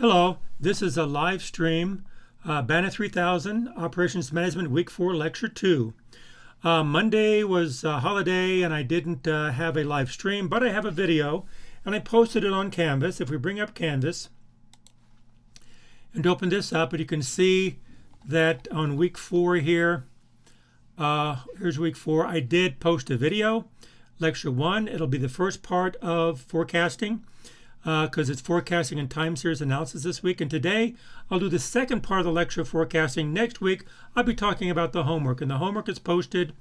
Hello, this is a live stream, BANA 3000, Operations Management Week 4, Lecture 2. Monday was a holiday and I didn't have a live stream, but I have a video and I posted it on Canvas. If we bring up Canvas and open this up, and you can see that on Week 4 here, here's Week 4, I did post a video, Lecture 1. It'll be the first part of forecasting, because it's forecasting and time series analysis this week. And today I'll do the second part of the lecture of forecasting. Next week I'll be talking about the homework, and the homework is posted,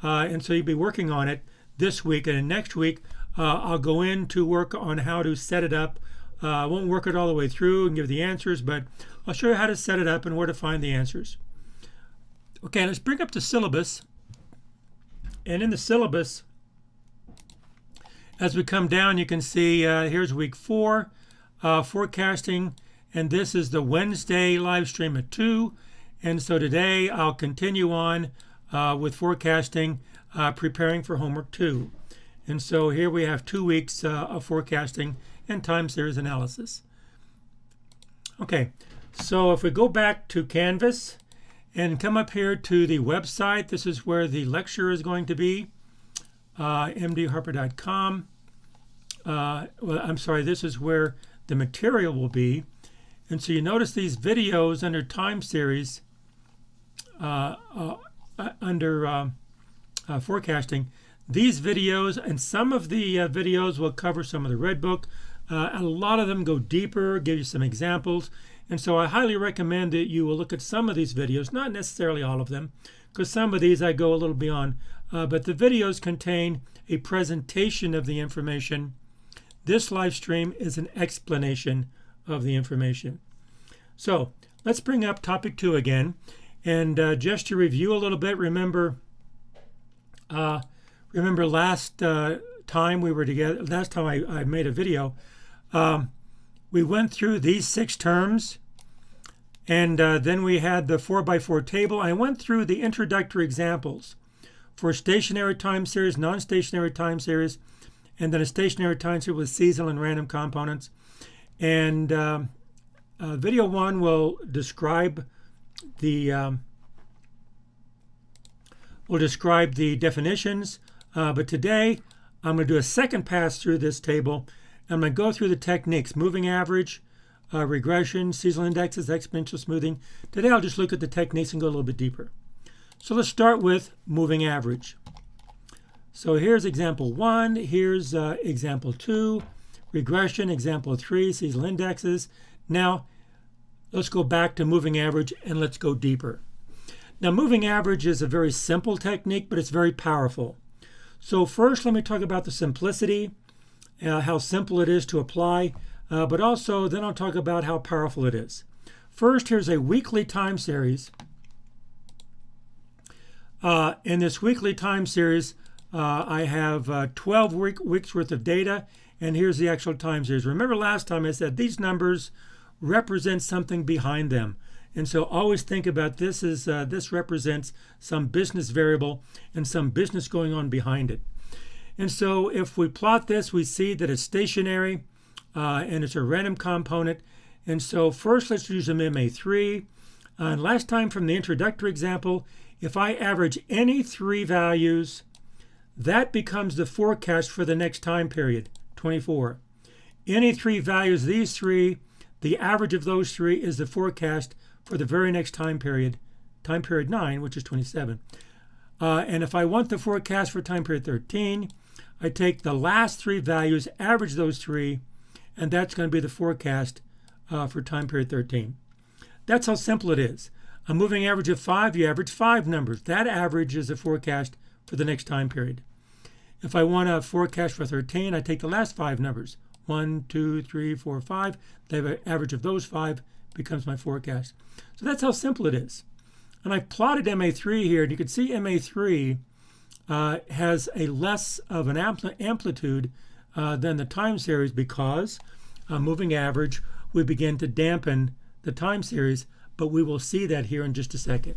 and so you'll be working on it this week. And then next week I'll go in to work on how to set it up. I won't work it all the way through and give the answers, but I'll show you how to set it up and where to find the answers. Okay, let's bring up the syllabus. And in the syllabus, as we come down, you can see here's Week 4, forecasting, and this is the Wednesday live stream at 2. And so today I'll continue on with forecasting, preparing for homework 2. And so here we have 2 weeks of forecasting and time series analysis. Okay, so if we go back to Canvas and come up here to the website, this is where the lecture is going to be. mdharper.com. Well, I'm sorry, this is where the material will be. And so you notice these videos under time series, under forecasting. These videos, and some of the videos will cover some of the Red Book. A lot of them go deeper, give you some examples. And so I highly recommend that you will look at some of these videos, not necessarily all of them, because some of these I go a little beyond. But the videos contain a presentation of the information. This live stream is an explanation of the information. So let's bring up topic 2 again. And just to review a little bit, remember last time we were together, last time I made a video, we went through these 6 terms, and then we had the 4x4 table. I went through the introductory examples for stationary time series, non-stationary time series, and then a stationary time series with seasonal and random components. And video 1 will describe the definitions, but today I'm going to do a second pass through this table. I'm going to go through the techniques: moving average, regression, seasonal indexes, exponential smoothing. Today I'll just look at the techniques and go a little bit deeper. So let's start with moving average. So here's example 1, here's example 2, regression, example 3, seasonal indexes. Now let's go back to moving average and let's go deeper. Now moving average is a very simple technique, but it's very powerful. So first let me talk about the simplicity, how simple it is to apply, but also then I'll talk about how powerful it is. First, here's a weekly time series. In this weekly time series, I have 12 weeks worth of data, and here's the actual time series. Remember last time I said these numbers represent something behind them. And so always think about this as this represents some business variable and some business going on behind it. And so if we plot this, we see that it's stationary and it's a random component. And so first let's use an MA3. And last time from the introductory example, if I average any 3 values, that becomes the forecast for the next time period, 24. Any 3 values, these 3, the average of those 3 is the forecast for the very next time period 9, which is 27. And if I want the forecast for time period 13, I take the last 3 values, average those 3, and that's going to be the forecast for time period 13. That's how simple it is. A moving average of 5, you average 5 numbers. That average is the forecast for the next time period. If I want a forecast for 13, I take the last 5 numbers. 1, 2, 3, 4, 5. The average of those 5 becomes my forecast. So that's how simple it is. And I plotted MA3 here, and you can see MA3 has a less of an amplitude than the time series because moving average, we begin to dampen the time series, but we will see that here in just a second.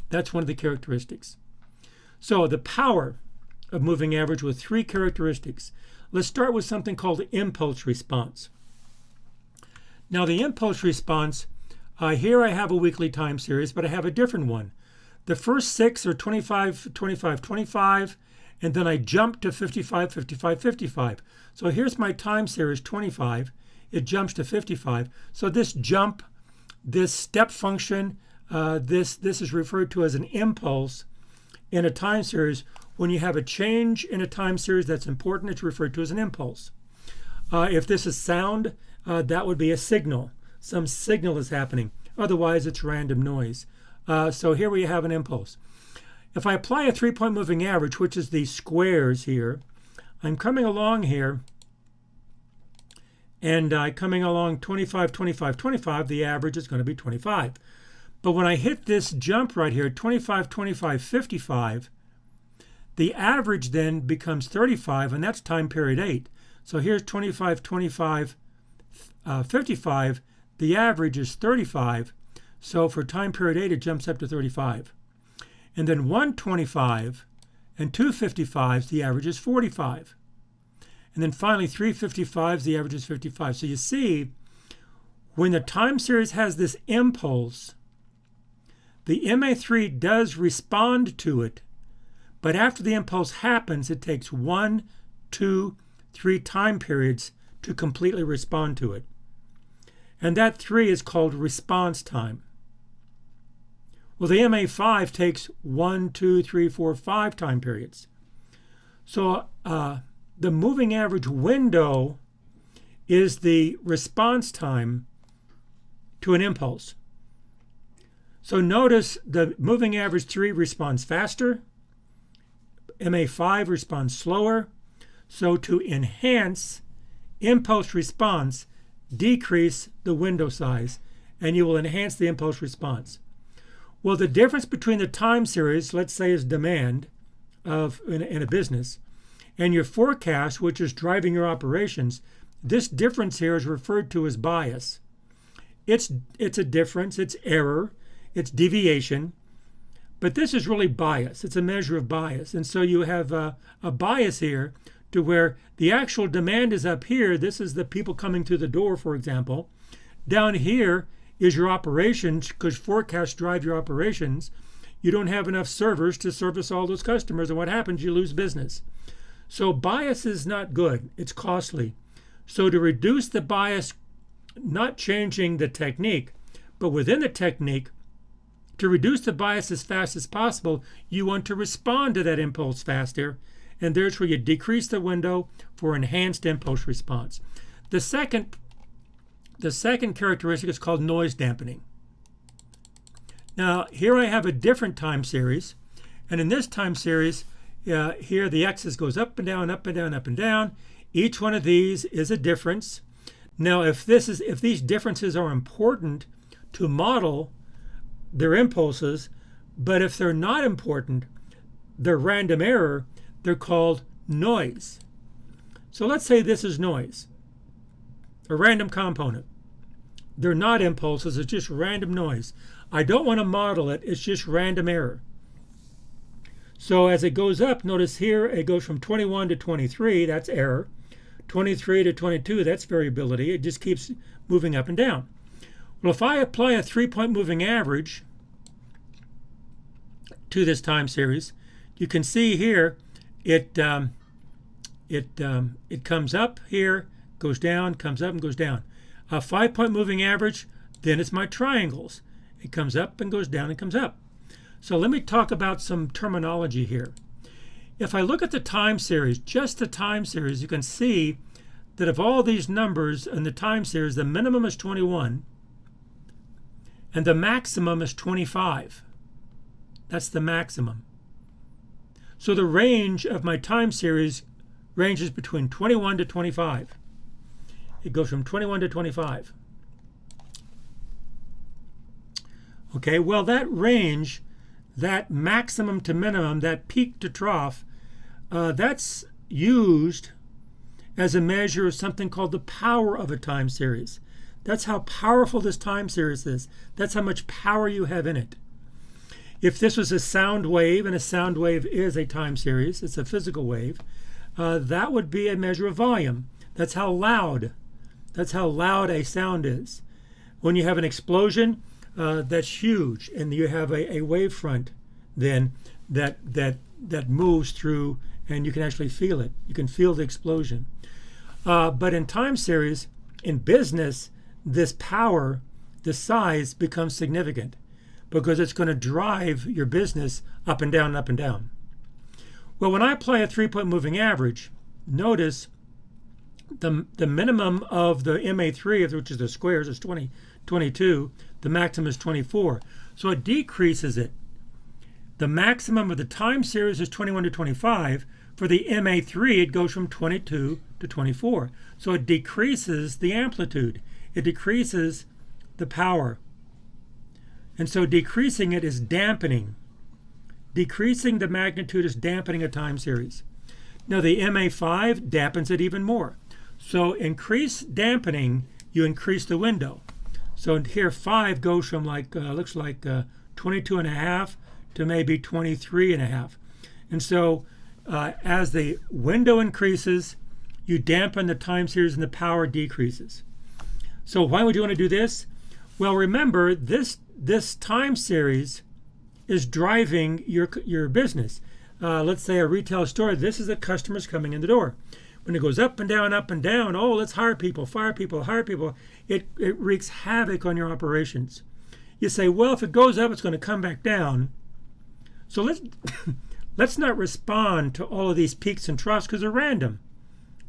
That's one of the characteristics. So the power of moving average with 3 characteristics. Let's start with something called impulse response. Now the impulse response, here I have a weekly time series, but I have a different one. The first 6 are 25, 25, 25, and then I jump to 55, 55, 55. So here's my time series 25. It jumps to 55. So this jump, this step function, this is referred to as an impulse in a time series. When you have a change in a time series that's important, it's referred to as an impulse. If this is sound, that would be a signal. Some signal is happening. Otherwise, it's random noise. So here we have an impulse. If I apply a 3-point moving average, which is these squares here, I'm coming along here, and coming along 25, 25, 25, the average is going to be 25. But when I hit this jump right here, 25, 25, 55, the average then becomes 35, and that's time period 8. So here's 25, 25, 55. The average is 35. So for time period 8, it jumps up to 35. And then 125 and 255s, the average is 45. And then finally 355s, the average is 55. So you see, when the time series has this impulse, the MA3 does respond to it. But after the impulse happens, it takes 1, 2, 3 time periods to completely respond to it. And that 3 is called response time. Well, the MA5 takes 1, 2, 3, 4, 5 time periods. So the moving average window is the response time to an impulse. So notice the moving average 3 responds faster. MA5 responds slower. So to enhance impulse response, decrease the window size, and you will enhance the impulse response. Well, the difference between the time series, let's say, is demand in a business, and your forecast, which is driving your operations, this difference here is referred to as bias. It's a difference, it's error, it's deviation, but this is really bias. It's a measure of bias. And so you have a bias here to where the actual demand is up here. This is the people coming through the door, for example. Down here is your operations, because forecasts drive your operations. You don't have enough servers to service all those customers, and what happens? You lose business. So bias is not good. It's costly. So to reduce the bias, not changing the technique, but within the technique, to reduce the bias as fast as possible, you want to respond to that impulse faster, and there's where you decrease the window for enhanced impulse response. The second characteristic is called noise dampening. Now, here I have a different time series, and in this time series, here the axis goes up and down, up and down, up and down. Each one of these is a difference. Now, if these differences are important to model their impulses, but if they're not important, they're random error, they're called noise. So let's say this is noise, a random component. They're not impulses, it's just random noise. I don't want to model it, it's just random error. So as it goes up, notice here it goes from 21 to 23, that's error. 23 to 22, that's variability. It just keeps moving up and down. Well, if I apply a 3-point moving average to this time series, you can see here it comes up here, goes down, comes up and goes down. A 5-point moving average, then it's my triangles. It comes up and goes down and comes up. So let me talk about some terminology here. If I look at the time series, just the time series, you can see that of all these numbers in the time series, the minimum is 21 and the maximum is 25. That's the maximum. So the range of my time series ranges between 21 to 25. It goes from 21 to 25. Okay, well, that range, that maximum to minimum, that peak to trough, that's used as a measure of something called the power of a time series. That's how powerful this time series is. That's how much power you have in it. If this was a sound wave, and a sound wave is a time series, it's a physical wave, that would be a measure of volume. That's how loud a sound is. When you have an explosion, that's huge, and you have a wave front then that moves through, and you can actually feel it. You can feel the explosion. But in time series, in business, this power, the size becomes significant because it's going to drive your business up and down and up and down. Well, when I apply a 3-point moving average, notice the minimum of the MA3, which is the squares, is 22. The maximum is 24. So it decreases it. The maximum of the time series is 21 to 25. For the MA3, it goes from 22 to 24. So it decreases the amplitude. It decreases the power. And so decreasing it is dampening. Decreasing the magnitude is dampening a time series. Now the MA5 dampens it even more. So increase dampening, you increase the window. So here 5 goes from looks like 22 and a half to maybe 23 and a half. And so as the window increases, you dampen the time series and the power decreases. So why would you want to do this? Well, remember, this time series is driving your business. Let's say a retail store, this is the customers coming in the door. When it goes up and down, oh, let's hire people, fire people, hire people, it wreaks havoc on your operations. You say, well, if it goes up, it's going to come back down. So let's not respond to all of these peaks and troughs because they're random.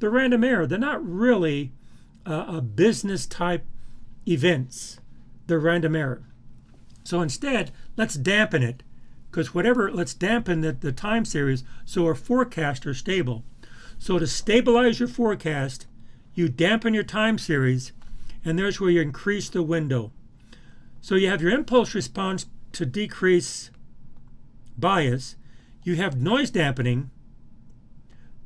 They're random error. They're not really a business type events. They're random error. So instead, let's dampen it because let's dampen the time series so our forecasts are stable. So to stabilize your forecast, you dampen your time series, and there's where you increase the window. So you have your impulse response to decrease bias. You have noise dampening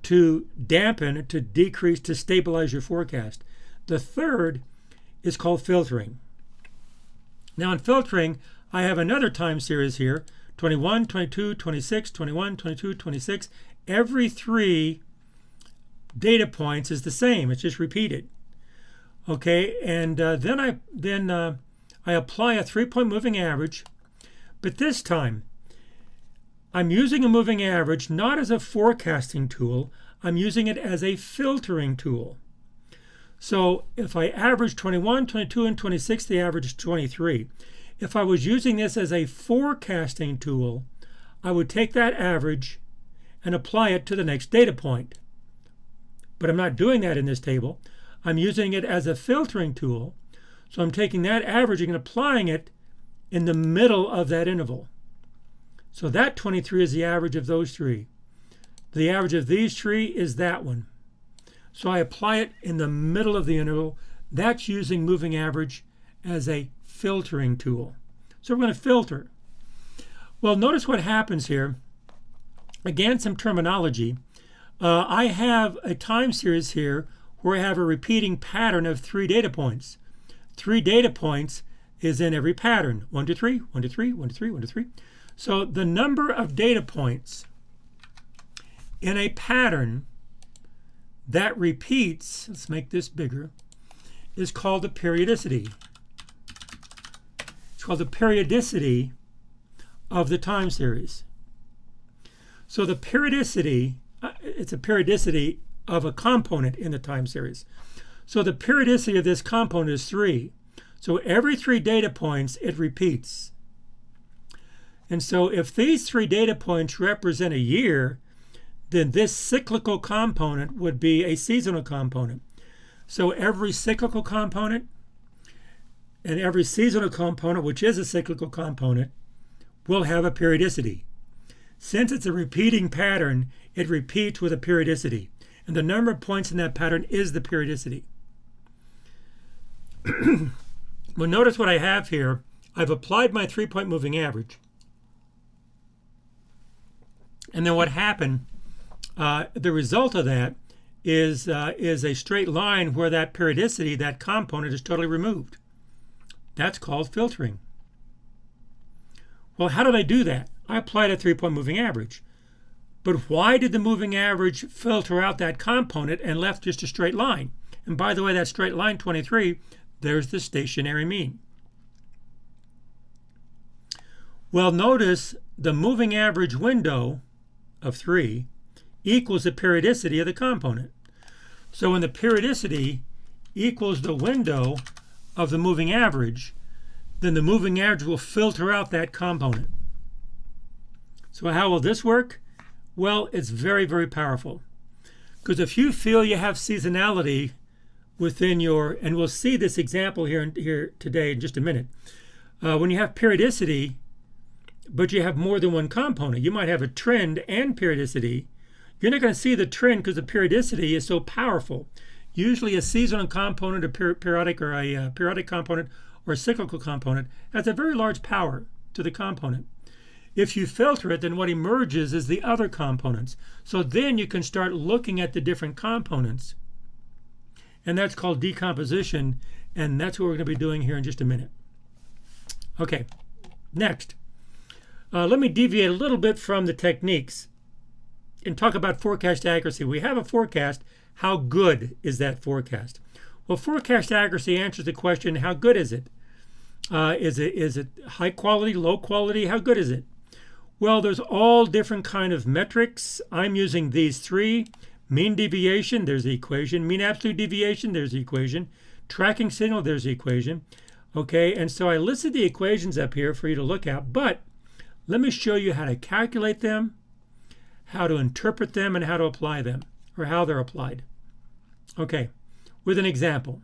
to dampen, to decrease, to stabilize your forecast. The third is called filtering. Now in filtering, I have another time series here, 21, 22, 26, 21, 22, 26. Every 3 data points is the same. It's just repeated. Okay, and then I apply a 3-point moving average, but this time I'm using a moving average not as a forecasting tool. I'm using it as a filtering tool. So if I average 21, 22, and 26, the average is 23. If I was using this as a forecasting tool, I would take that average and apply it to the next data point. But I'm not doing that in this table. I'm using it as a filtering tool. So I'm taking that averaging and applying it in the middle of that interval. So that 23 is the average of those 3. The average of these 3 is that one. So I apply it in the middle of the interval. That's using moving average as a filtering tool. So we're going to filter. Well, notice what happens here. Again, some terminology. I have a time series here where I have a repeating pattern of 3 data points. 3 data points is in every pattern. 1 to 3, 1 to 3, 1 to 3, 1 to 3. So the number of data points in a pattern that repeats, let's make this bigger, is called the periodicity. It's called the periodicity of the time series. So the periodicity, it's a periodicity of a component in the time series. So the periodicity of this component is 3. So every 3 data points, it repeats. And so if these 3 data points represent a year, then this cyclical component would be a seasonal component. So every cyclical component and every seasonal component, which is a cyclical component, will have a periodicity. Since it's a repeating pattern, it repeats with a periodicity. And the number of points in that pattern is the periodicity. Well, notice what I have here. I've applied my 3-point moving average. And then what happened, the result of that is a straight line where that periodicity, that component, is totally removed. That's called filtering. Well, how did I do that? I applied a 3-point moving average. But why did the moving average filter out that component and left just a straight line? And by the way, that straight line, 23, There's the stationary mean. Well, notice the moving average window of 3 equals the periodicity of the component. So when the periodicity equals the window of the moving average, then the moving average will filter out that component. So how will this work? Well, it's very, very powerful. Because if you feel you have seasonality within your, and we'll see this example here today in just a minute. When you have periodicity, but you have more than one component, you might have a trend and periodicity. You're not going to see the trend because the periodicity is so powerful. Usually a seasonal component, a periodic component, or a cyclical component has a very large power to the component. If you filter it, then what emerges is the other components. So then you can start looking at the different components. And that's called decomposition, and that's what we're going to be doing here in just a minute. Okay, next. Let me deviate a little bit from the techniques and talk about forecast accuracy. We have a forecast. How good is that forecast? Well, forecast accuracy answers the question, how good is it? Is it high quality, low quality? How good is it? Well, there's all different kind of metrics. I'm using these 3. Mean deviation, there's the equation. Mean absolute deviation, there's the equation. Tracking signal, there's the equation. Okay, and so I listed the equations up here for you to look at, but let me show you how to calculate them, how to interpret them, and how to apply them, or how they're applied. Okay, with an example.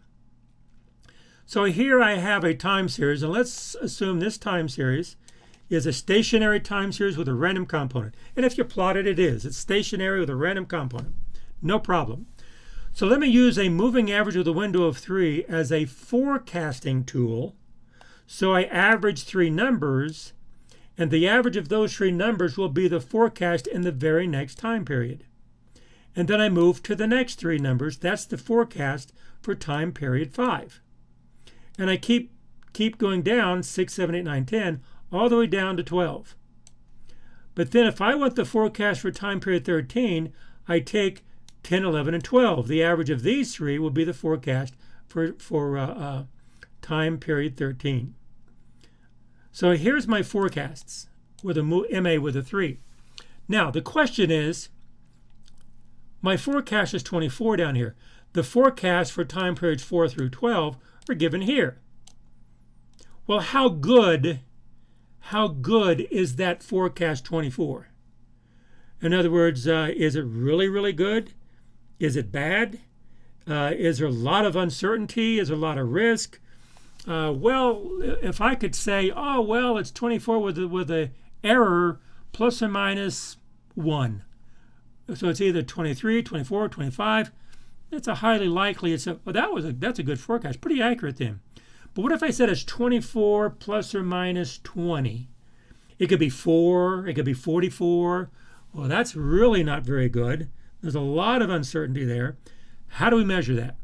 So here I have a time series, and let's assume this time series is a stationary time series with a random component. And if you plot it, it is. It's stationary with a random component. No problem. So let me use a moving average with a window of 3 as a forecasting tool. So I average 3 numbers, and the average of those 3 numbers will be the forecast in the very next time period. And then I move to the next 3 numbers. That's the forecast for time period 5. And I keep going down 6, 7, 8, 9, 10, all the way down to 12. But then if I want the forecast for time period 13, I take 10, 11, and 12. The average of these 3 will be the forecast for time period 13. So here's my forecasts with a MA with a 3. Now the question is, my forecast is 24 down here. The forecast for time periods 4 through 12 are given here. Well, how good is that forecast 24? In other words, is it really, really good? Is it bad? Is there a lot of uncertainty? Is there a lot of risk? Well, if I could say, oh, well, it's 24 with a error plus or minus 1. So it's either 23, 24, 25. It's a highly likely, that's a good forecast, pretty accurate then. But what if I said it's 24 plus or minus 20? It could be 4, it could be 44. Well, that's really not very good. There's a lot of uncertainty there. How do we measure that?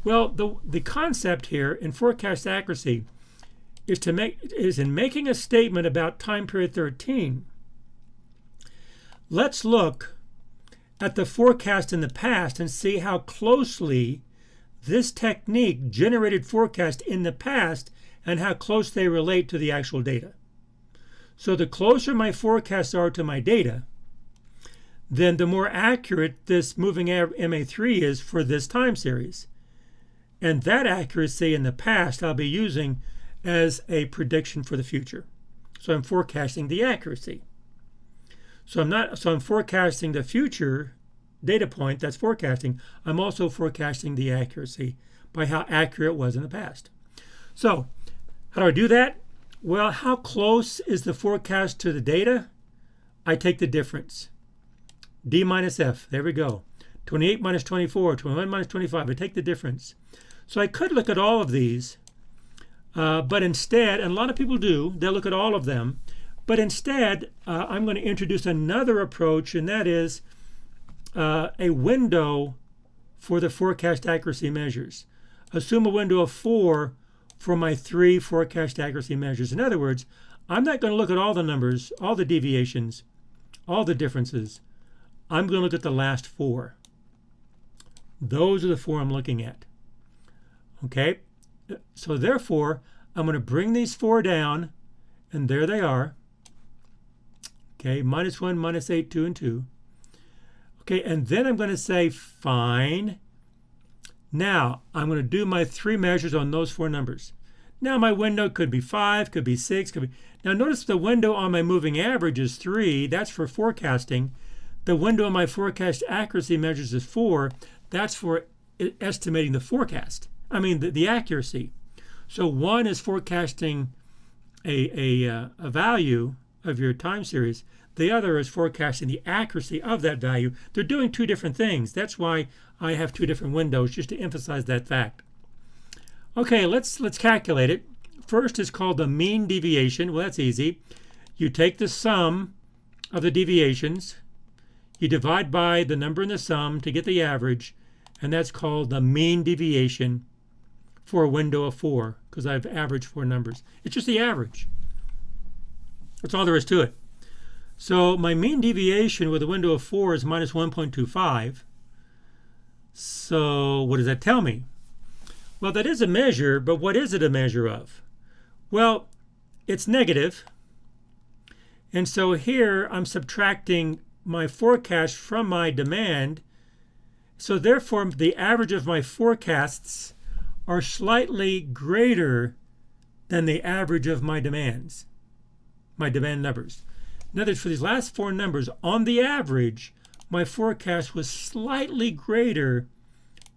Well, the concept here in forecast accuracy is in making a statement about time period 13. Let's look at the forecast in the past and see how closely this technique generated forecast in the past and how close they relate to the actual data. So the closer my forecasts are to my data, then the more accurate this moving MA3 is for this time series. And that accuracy in the past I'll be using as a prediction for the future. So I'm forecasting the accuracy. So I'm forecasting the future data point that's forecasting. I'm also forecasting the accuracy by how accurate it was in the past. So how do I do that? Well, how close is the forecast to the data? I take the difference. D minus F, there we go. 28 minus 24, 21 minus 25, I take the difference. So I could look at all of these, but instead, and a lot of people do, they'll look at all of them, but instead I'm going to introduce another approach, and that is a window for the forecast accuracy measures. Assume a window of 4 for my 3 forecast accuracy measures. In other words, I'm not going to look at all the numbers, all the deviations, all the differences. I'm going to look at the last 4. Those are the 4 I'm looking at. Okay? So therefore, I'm going to bring these 4 down, and there they are. Okay, -1, -8, 2, and 2. Okay, and then I'm going to say, fine. Now, I'm going to do my 3 measures on those 4 numbers. Now, my window could be 5, could be 6, could be... Now, notice the window on my moving average is 3. That's for forecasting. The window on my forecast accuracy measures is 4. That's for estimating the forecast. I mean, the accuracy. So 1 is forecasting a value of your time series. The other is forecasting the accuracy of that value. They're doing 2 different things. That's why I have 2 different windows, just to emphasize that fact. Okay, let's calculate it. First is called the mean deviation. Well, that's easy. You take the sum of the deviations. You divide by the number in the sum to get the average, and that's called the mean deviation for a window of 4, because I've averaged 4 numbers. It's just the average. That's all there is to it. So my mean deviation with a window of 4 is -1.25. So what does that tell me? Well, that is a measure, but what is it a measure of? Well, it's negative. And so here I'm subtracting my forecast from my demand. So therefore, the average of my forecasts are slightly greater than the average of my demands, my demand numbers. In other words, for these last 4 numbers, on the average, my forecast was slightly greater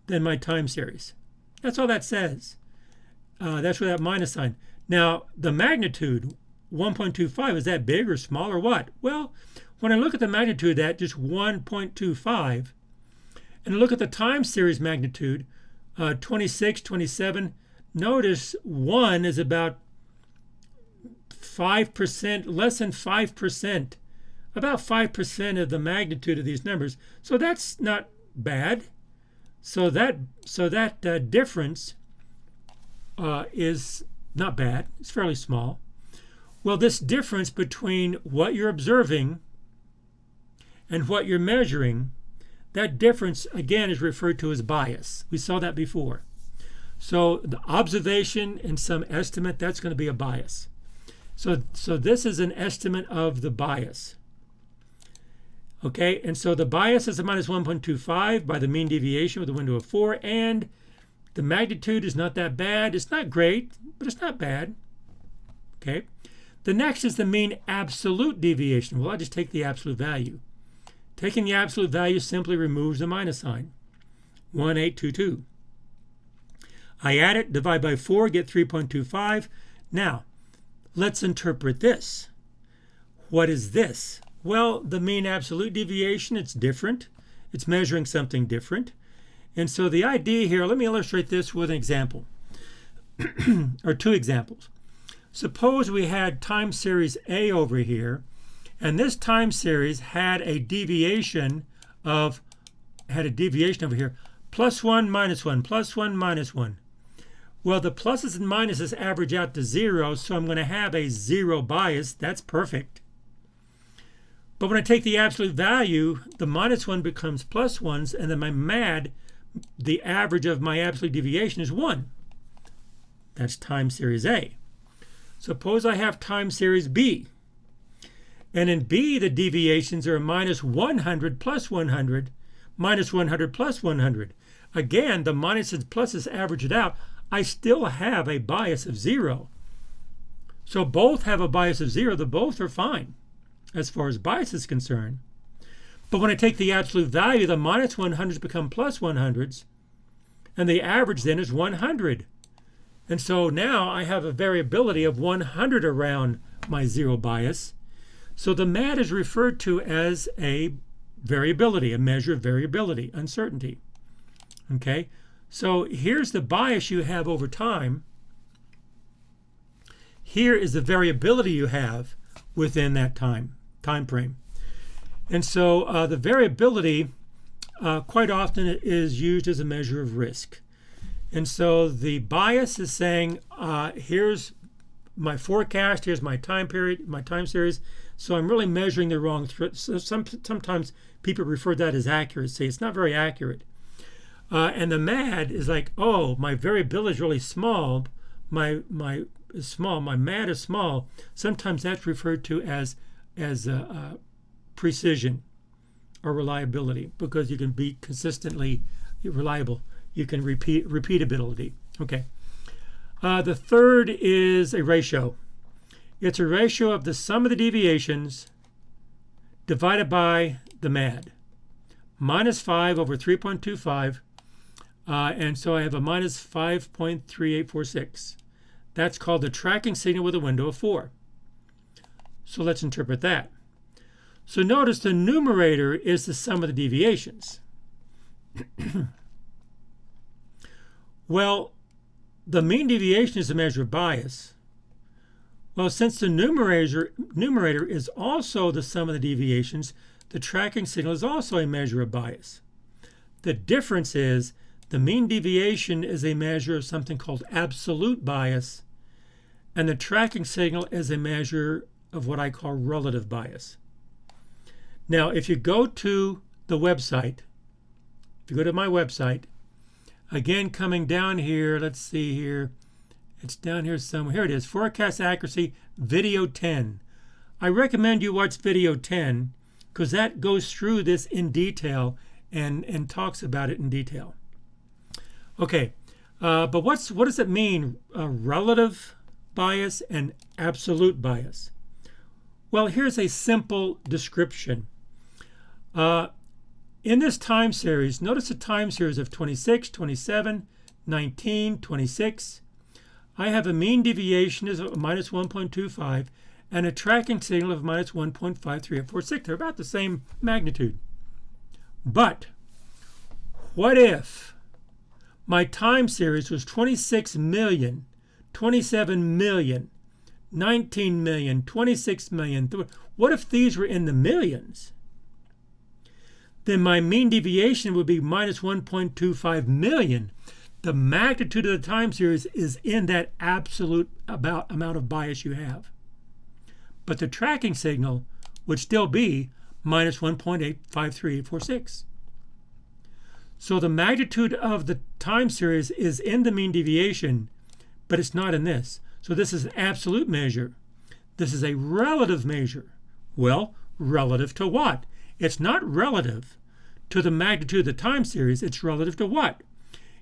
than my time series. That's all that says. That's where that minus sign. Now, the magnitude, 1.25, is that big or small or what? Well, when I look at the magnitude of that, just 1.25, and look at the time series magnitude, 26, 27, notice 1 is about 5%, less than 5%, about 5% of the magnitude of these numbers. So that's not bad. So that difference is not bad. It's fairly small. Well, this difference between what you're observing and what you're measuring, that difference, again, is referred to as bias. We saw that before. So the observation and some estimate, that's going to be a bias. So this is an estimate of the bias. Okay, and so the bias is a -1.25 by the mean deviation with a window of 4, and the magnitude is not that bad. It's not great, but it's not bad. Okay, the next is the mean absolute deviation. Well, I just take the absolute value. Taking the absolute value simply removes the minus sign. 1822. I add it, divide by 4, get 3.25. Now, let's interpret this. What is this? Well, the mean absolute deviation, it's different. It's measuring something different. And so the idea here, let me illustrate this with an example, or 2 examples. Suppose we had time series A over here, and this time series had a deviation over here, +1, -1, +1, -1. Well, the pluses and minuses average out to 0, so I'm going to have a 0 bias. That's perfect. But when I take the absolute value, the -1 becomes +1s, and then the average of my absolute deviation is 1. That's time series A. Suppose I have time series B. And in B, the deviations are -100 + 100, -100 + 100. Again, the minuses and pluses average it out. I still have a bias of 0. So both have a bias of 0. Both are fine as far as bias is concerned. But when I take the absolute value, the -100s become +100s, and the average then is 100. And so now I have a variability of 100 around my 0 bias. So the MAD is referred to as a variability, a measure of variability, uncertainty. Okay, so here's the bias you have over time. Here is the variability you have within that time frame. And so the variability quite often is used as a measure of risk. And so the bias is saying, here's my forecast, here's my time period, my time series. So I'm really measuring the wrong. So sometimes people refer to that as accuracy. It's not very accurate. And the MAD is like, oh, my variability is really small. My is small. My MAD is small. Sometimes that's referred to as precision or reliability, because you can be consistently reliable. You can repeatability. Okay. The third is a ratio. It's a ratio of the sum of the deviations divided by the MAD. Minus 5 over 3.25. And so I have a minus 5.3846. That's called the tracking signal with a window of 4. So let's interpret that. So notice the numerator is the sum of the deviations. Well, the mean deviation is a measure of bias. Well, since the numerator is also the sum of the deviations, the tracking signal is also a measure of bias. The difference is the mean deviation is a measure of something called absolute bias, and the tracking signal is a measure of what I call relative bias. Now, if you go to the website, if you go to my website, again, coming down here, let's see here, it's down here somewhere. Here it is, Forecast Accuracy, Video 10. I recommend you watch Video 10 because that goes through this in detail and talks about it in detail. Okay, but what does it mean, relative bias and absolute bias? Well, here's a simple description. In this time series, notice a time series of 26, 27, 19, 26. I have a mean deviation of minus 1.25 and a tracking signal of minus 1.53846. They're about the same magnitude. But what if my time series was 26 million, 27 million, 19 million, 26 million? What if these were in the millions? Then my mean deviation would be minus 1.25 million. The magnitude of the time series is in that absolute amount of bias you have. But the tracking signal would still be minus 1.853846. So the magnitude of the time series is in the mean deviation, but it's not in this. So this is an absolute measure. This is a relative measure. Well, relative to what? It's not relative to the magnitude of the time series. It's relative to what?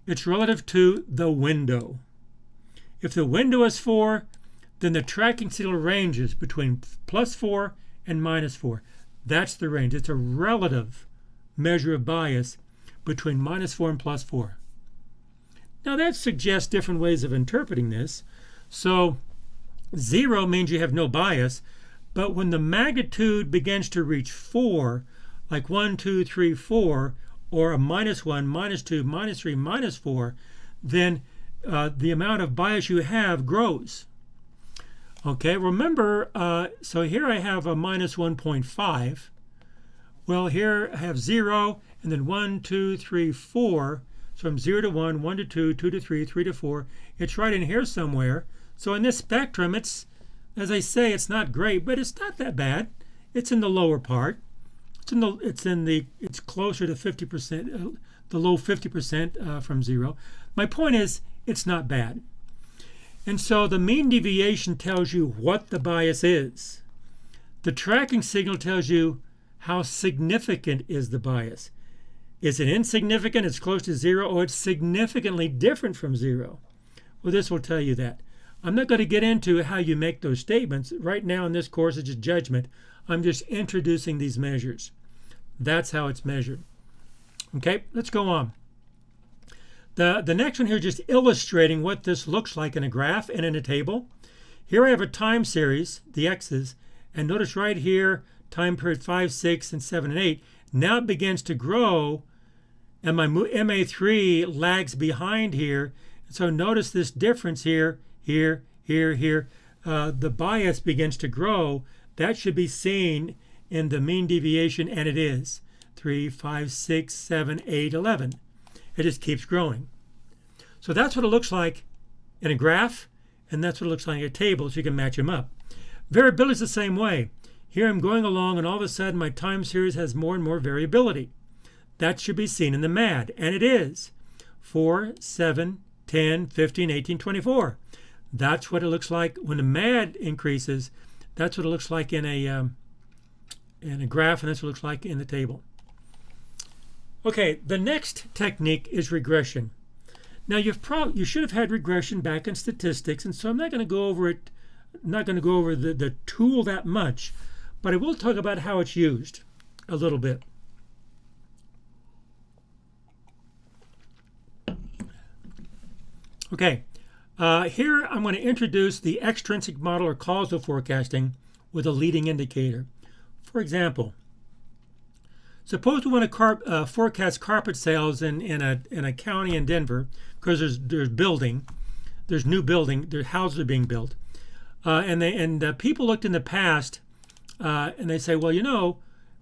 It's relative to the window. If the window is 4, then the tracking signal ranges between plus 4 and minus 4. That's the range. It's a relative measure of bias between minus 4 and plus 4. Now that suggests different ways of interpreting this. So 0 means you have no bias, but when the magnitude begins to reach 4, like 1, 2, 3, 4, or a minus 1, minus 2, minus 3, minus 4, then the amount of bias you have grows. Okay, remember, so here I have a minus 1.5. Well, here I have 0, and then 1, 2, 3, 4. So from 0 to 1, 1 to 2, 2 to 3, 3 to 4. It's right in here somewhere. So in this spectrum, it's, as I say, it's not great, but it's not that bad. It's in the lower part. It's closer to 50%, the low 50% from 0. My point is, it's not bad. And so the mean deviation tells you what the bias is. The tracking signal tells you how significant is the bias. Is it insignificant? It's close to 0, or it's significantly different from 0. Well, this will tell you that. I'm not going to get into how you make those statements. Right now in this course, it's just judgment. I'm just introducing these measures. That's how it's measured. Okay, let's go on. The next one here is just illustrating what this looks like in a graph and in a table. Here I have a time series, the x's, and notice right here, time period 5, 6, and 7, and 8. Now it begins to grow, and my MA3 lags behind here. So notice this difference here, here, here. The bias begins to grow. That should be seen in the mean deviation, and it is 3, 5, 6, 7, 8, 11. It just keeps growing. So that's what it looks like in a graph, and that's what it looks like in a table, so you can match them up. Variability is the same way. Here I'm going along, and all of a sudden my time series has more and more variability. That should be seen in the MAD, and it is. 4, 7, 10, 15, 18, 24. That's what it looks like when the MAD increases. That's what it looks like in a graph, and that's what it looks like in the table. Okay, the next technique is regression. Now you should have had regression back in statistics, and so I'm not going to go over it. I'm not going to go over the tool that much, but I will talk about how it's used a little bit. Okay, here I'm going to introduce the extrinsic model or causal forecasting with a leading indicator. For example, suppose we want to forecast carpet sales in a county in Denver because there's new building, their houses are being built, and people looked in the past and they say, well, you know,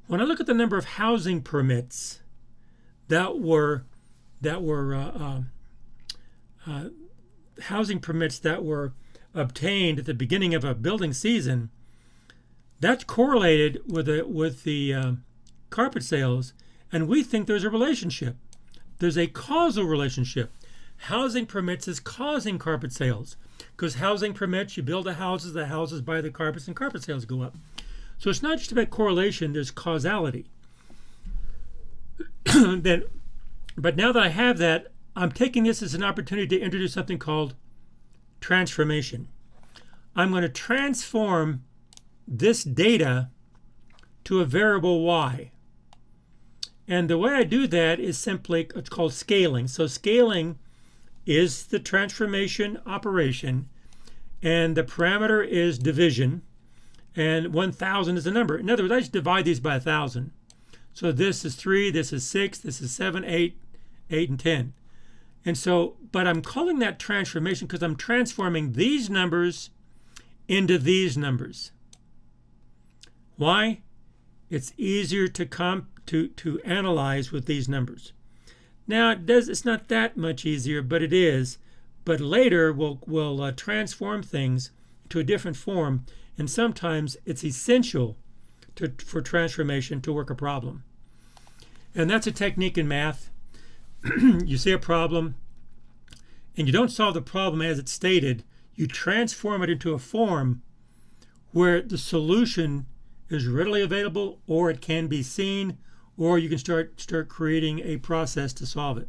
when I look at the number of housing permits housing permits that were obtained at the beginning of a building season, that's correlated with the carpet sales, and we think there's a relationship. There's a causal relationship. Housing permits is causing carpet sales because housing permits, you build the houses buy the carpets, and carpet sales go up. So it's not just about correlation, there's causality. But now that I have that, I'm taking this as an opportunity to introduce something called transformation. I'm going to transform this data to a variable y. And the way I do that is simply, it's called scaling. So scaling is the transformation operation, and the parameter is division, and 1,000 is the number. In other words, I just divide these by 1,000. So this is 3, this is 6, this is 7, 8, and 10. And so, but I'm calling that transformation because I'm transforming these numbers into these numbers. Why? It's easier to analyze with these numbers. Now it's not that much easier, but it is. But later we'll transform things to a different form, and sometimes it's essential for transformation to work a problem. And that's a technique in math. You see a problem, and you don't solve the problem as it's stated. You transform it into a form where the solution is readily available, or it can be seen, or you can start creating a process to solve it.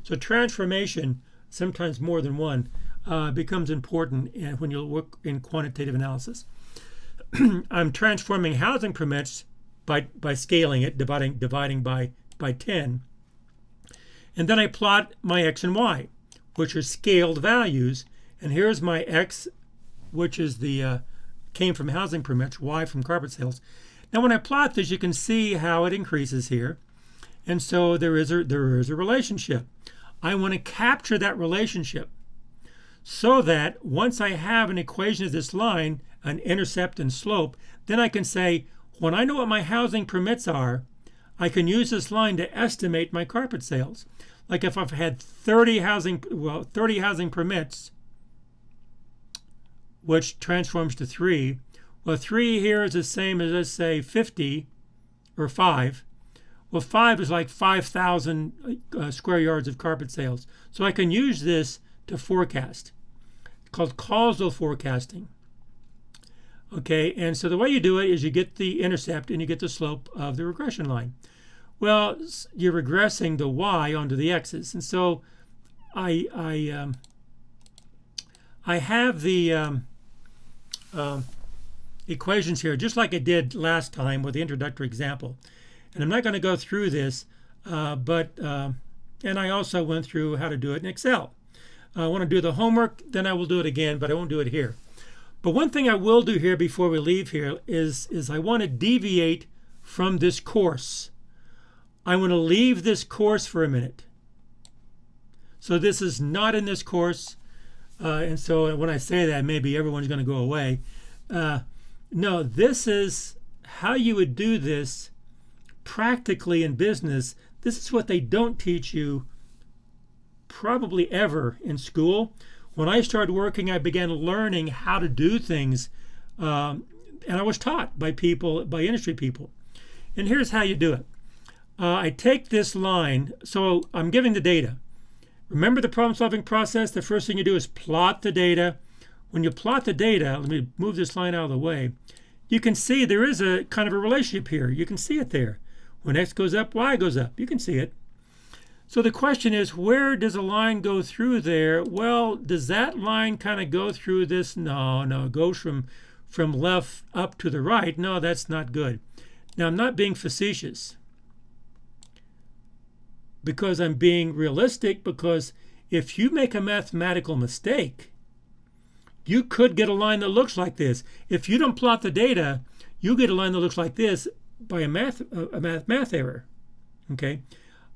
So transformation, sometimes more than one, becomes important when you work in quantitative analysis. I'm transforming housing permits by scaling it, dividing by 10. And then I plot my x and y, which are scaled values. And here's my x, which is the came from housing permits, y from carpet sales. Now when I plot this, you can see how it increases here. And so there is a relationship. I want to capture that relationship so that once I have an equation of this line, an intercept and slope, then I can say, when I know what my housing permits are, I can use this line to estimate my carpet sales. Like if I've had 30 housing permits, which transforms to 3. Well, 3 here is the same as, let's say, 50 or 5. Well, 5 is like 5,000 square yards of carpet sales. So I can use this to forecast. It's called causal forecasting. Okay, and so the way you do it is you get the intercept and you get the slope of the regression line. Well, you're regressing the y onto the x's, and so I have the equations here, just like I did last time with the introductory example. And I'm not going to go through this, and I also went through how to do it in Excel. I want to do the homework, then I will do it again, but I won't do it here. But one thing I will do here before we leave here is I want to deviate from this course. I want to leave this course for a minute. So this is not in this course. And so when I say that, maybe everyone's going to go away. No, this is how you would do this practically in business. This is what they don't teach you probably ever in school. When I started working, I began learning how to do things, and I was taught by industry people. And here's how you do it. I take this line, so I'm giving the data, Remember the problem-solving process? The first thing you do is plot the data. When you plot the data, let me move this line out of the way, you can see there is a kind of a relationship here. You can see it there. When x goes up, y goes up. You can see it. So the question is, where does a line go through there? Well, does that line kind of go through this? No, it goes from left up to the right. No, that's not good. Now, I'm not being facetious because I'm being realistic, because if you make a mathematical mistake, you could get a line that looks like this. If you don't plot the data, you get a line that looks like this by a math error. Okay.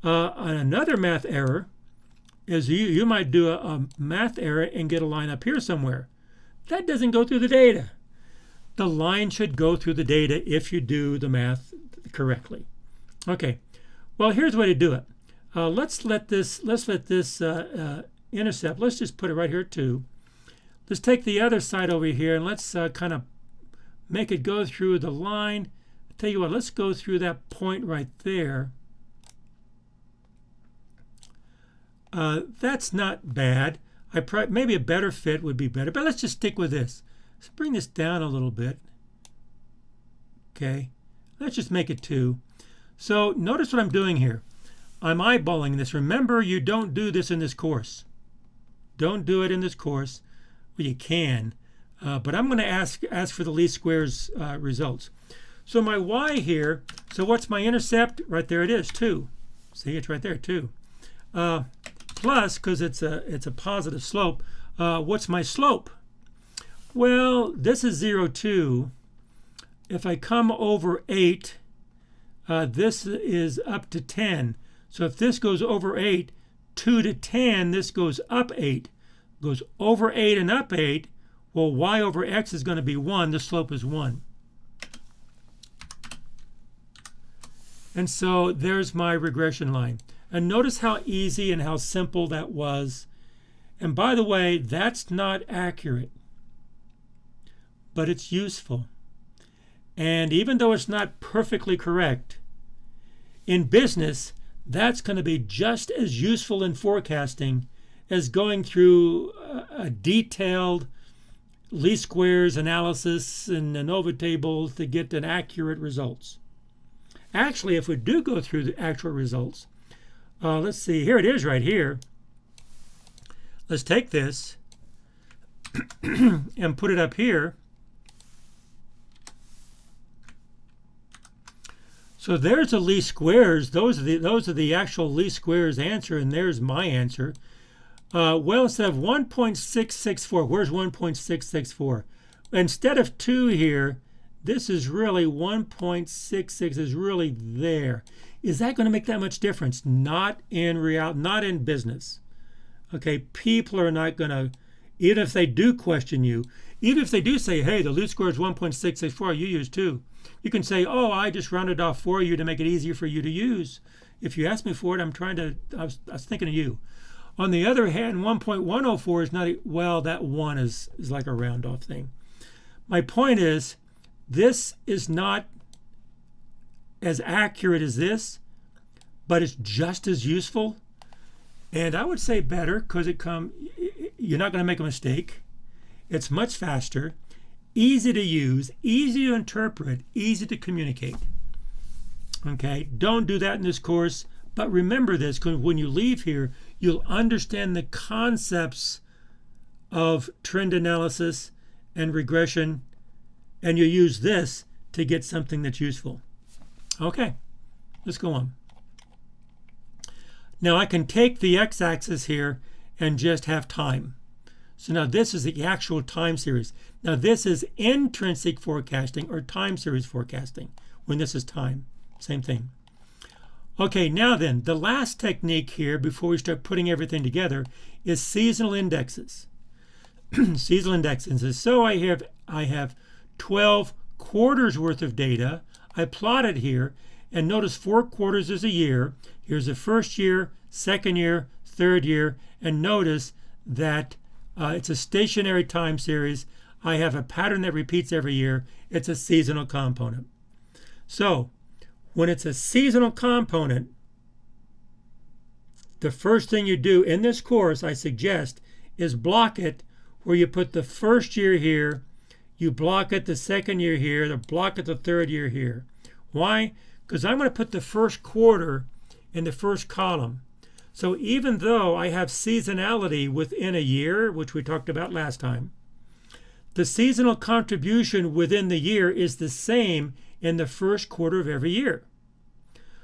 Another math error is you might do a math error and get a line up here somewhere. That doesn't go through the data. The line should go through the data if you do the math correctly. Okay. Well, here's the way to do it. Let's let this intercept. Let's just put it right here at 2. Let's take the other side over here and let's kind of make it go through the line. I'll tell you what, let's go through that point right there. That's not bad. Maybe a better fit would be better, but let's just stick with this. Let's bring this down a little bit. Okay, let's just make it 2. So notice what I'm doing here. I'm eyeballing this. Remember, you don't do this in this course. Don't do it in this course. Well, you can, but I'm going to ask for the least squares results. So my y here, so what's my intercept? Right there it is, 2. See, it's right there, 2. Plus, because it's a positive slope, what's my slope? Well, this is 0, 2. If I come over 8, this is up to 10. So if this goes over 8, 2 to 10, this goes up 8. Goes over 8 and up 8. Well, y over x is going to be 1. The slope is 1. And so there's my regression line. And notice how easy and how simple that was. And by the way, that's not accurate, but it's useful. And even though it's not perfectly correct, in business, that's going to be just as useful in forecasting as going through a detailed least squares analysis and ANOVA tables to get an accurate results. Actually, if we do go through the actual results, let's see, here it is right here. Let's take this and put it up here. So there's the least squares. Those are the actual least squares answer, and there's my answer. Well, instead of 1.664, where's 1.664? Instead of 2 here, this is really 1.66 is really there. Is that going to make that much difference? Not in reality, not in business. Okay, people are not going to, even if they do question you, even if they do say, hey, the least square is 1.664, you use 2. You can say, oh, I just rounded off for you to make it easier for you to use. If you ask me for it, I was thinking of you. On the other hand, 1.104 is not, well, that 1 is like a round off thing. My point is, this is not as accurate as this, but it's just as useful. And I would say better, because you're not going to make a mistake. It's much faster, easy to use, easy to interpret, easy to communicate. Okay, don't do that in this course, but remember this, because when you leave here, you'll understand the concepts of trend analysis and regression, and you'll use this to get something that's useful. Okay, let's go on. Now I can take the x-axis here and just have time. So now this is the actual time series. Now this is intrinsic forecasting or time series forecasting when this is time. Same thing. Okay, now then, the last technique here before we start putting everything together is seasonal indexes. Seasonal indexes. So I have 12 quarters worth of data. I plot it here, and notice 4 quarters is a year. Here's the first year, second year, third year, and notice that it's a stationary time series. I have a pattern that repeats every year. It's a seasonal component. So when it's a seasonal component, the first thing you do in this course, I suggest, is block it where you put the first year here, you block it the second year here, you block it the third year here. Why? Because I'm going to put the first quarter in the first column. So even though I have seasonality within a year, which we talked about last time, the seasonal contribution within the year is the same in the first quarter of every year.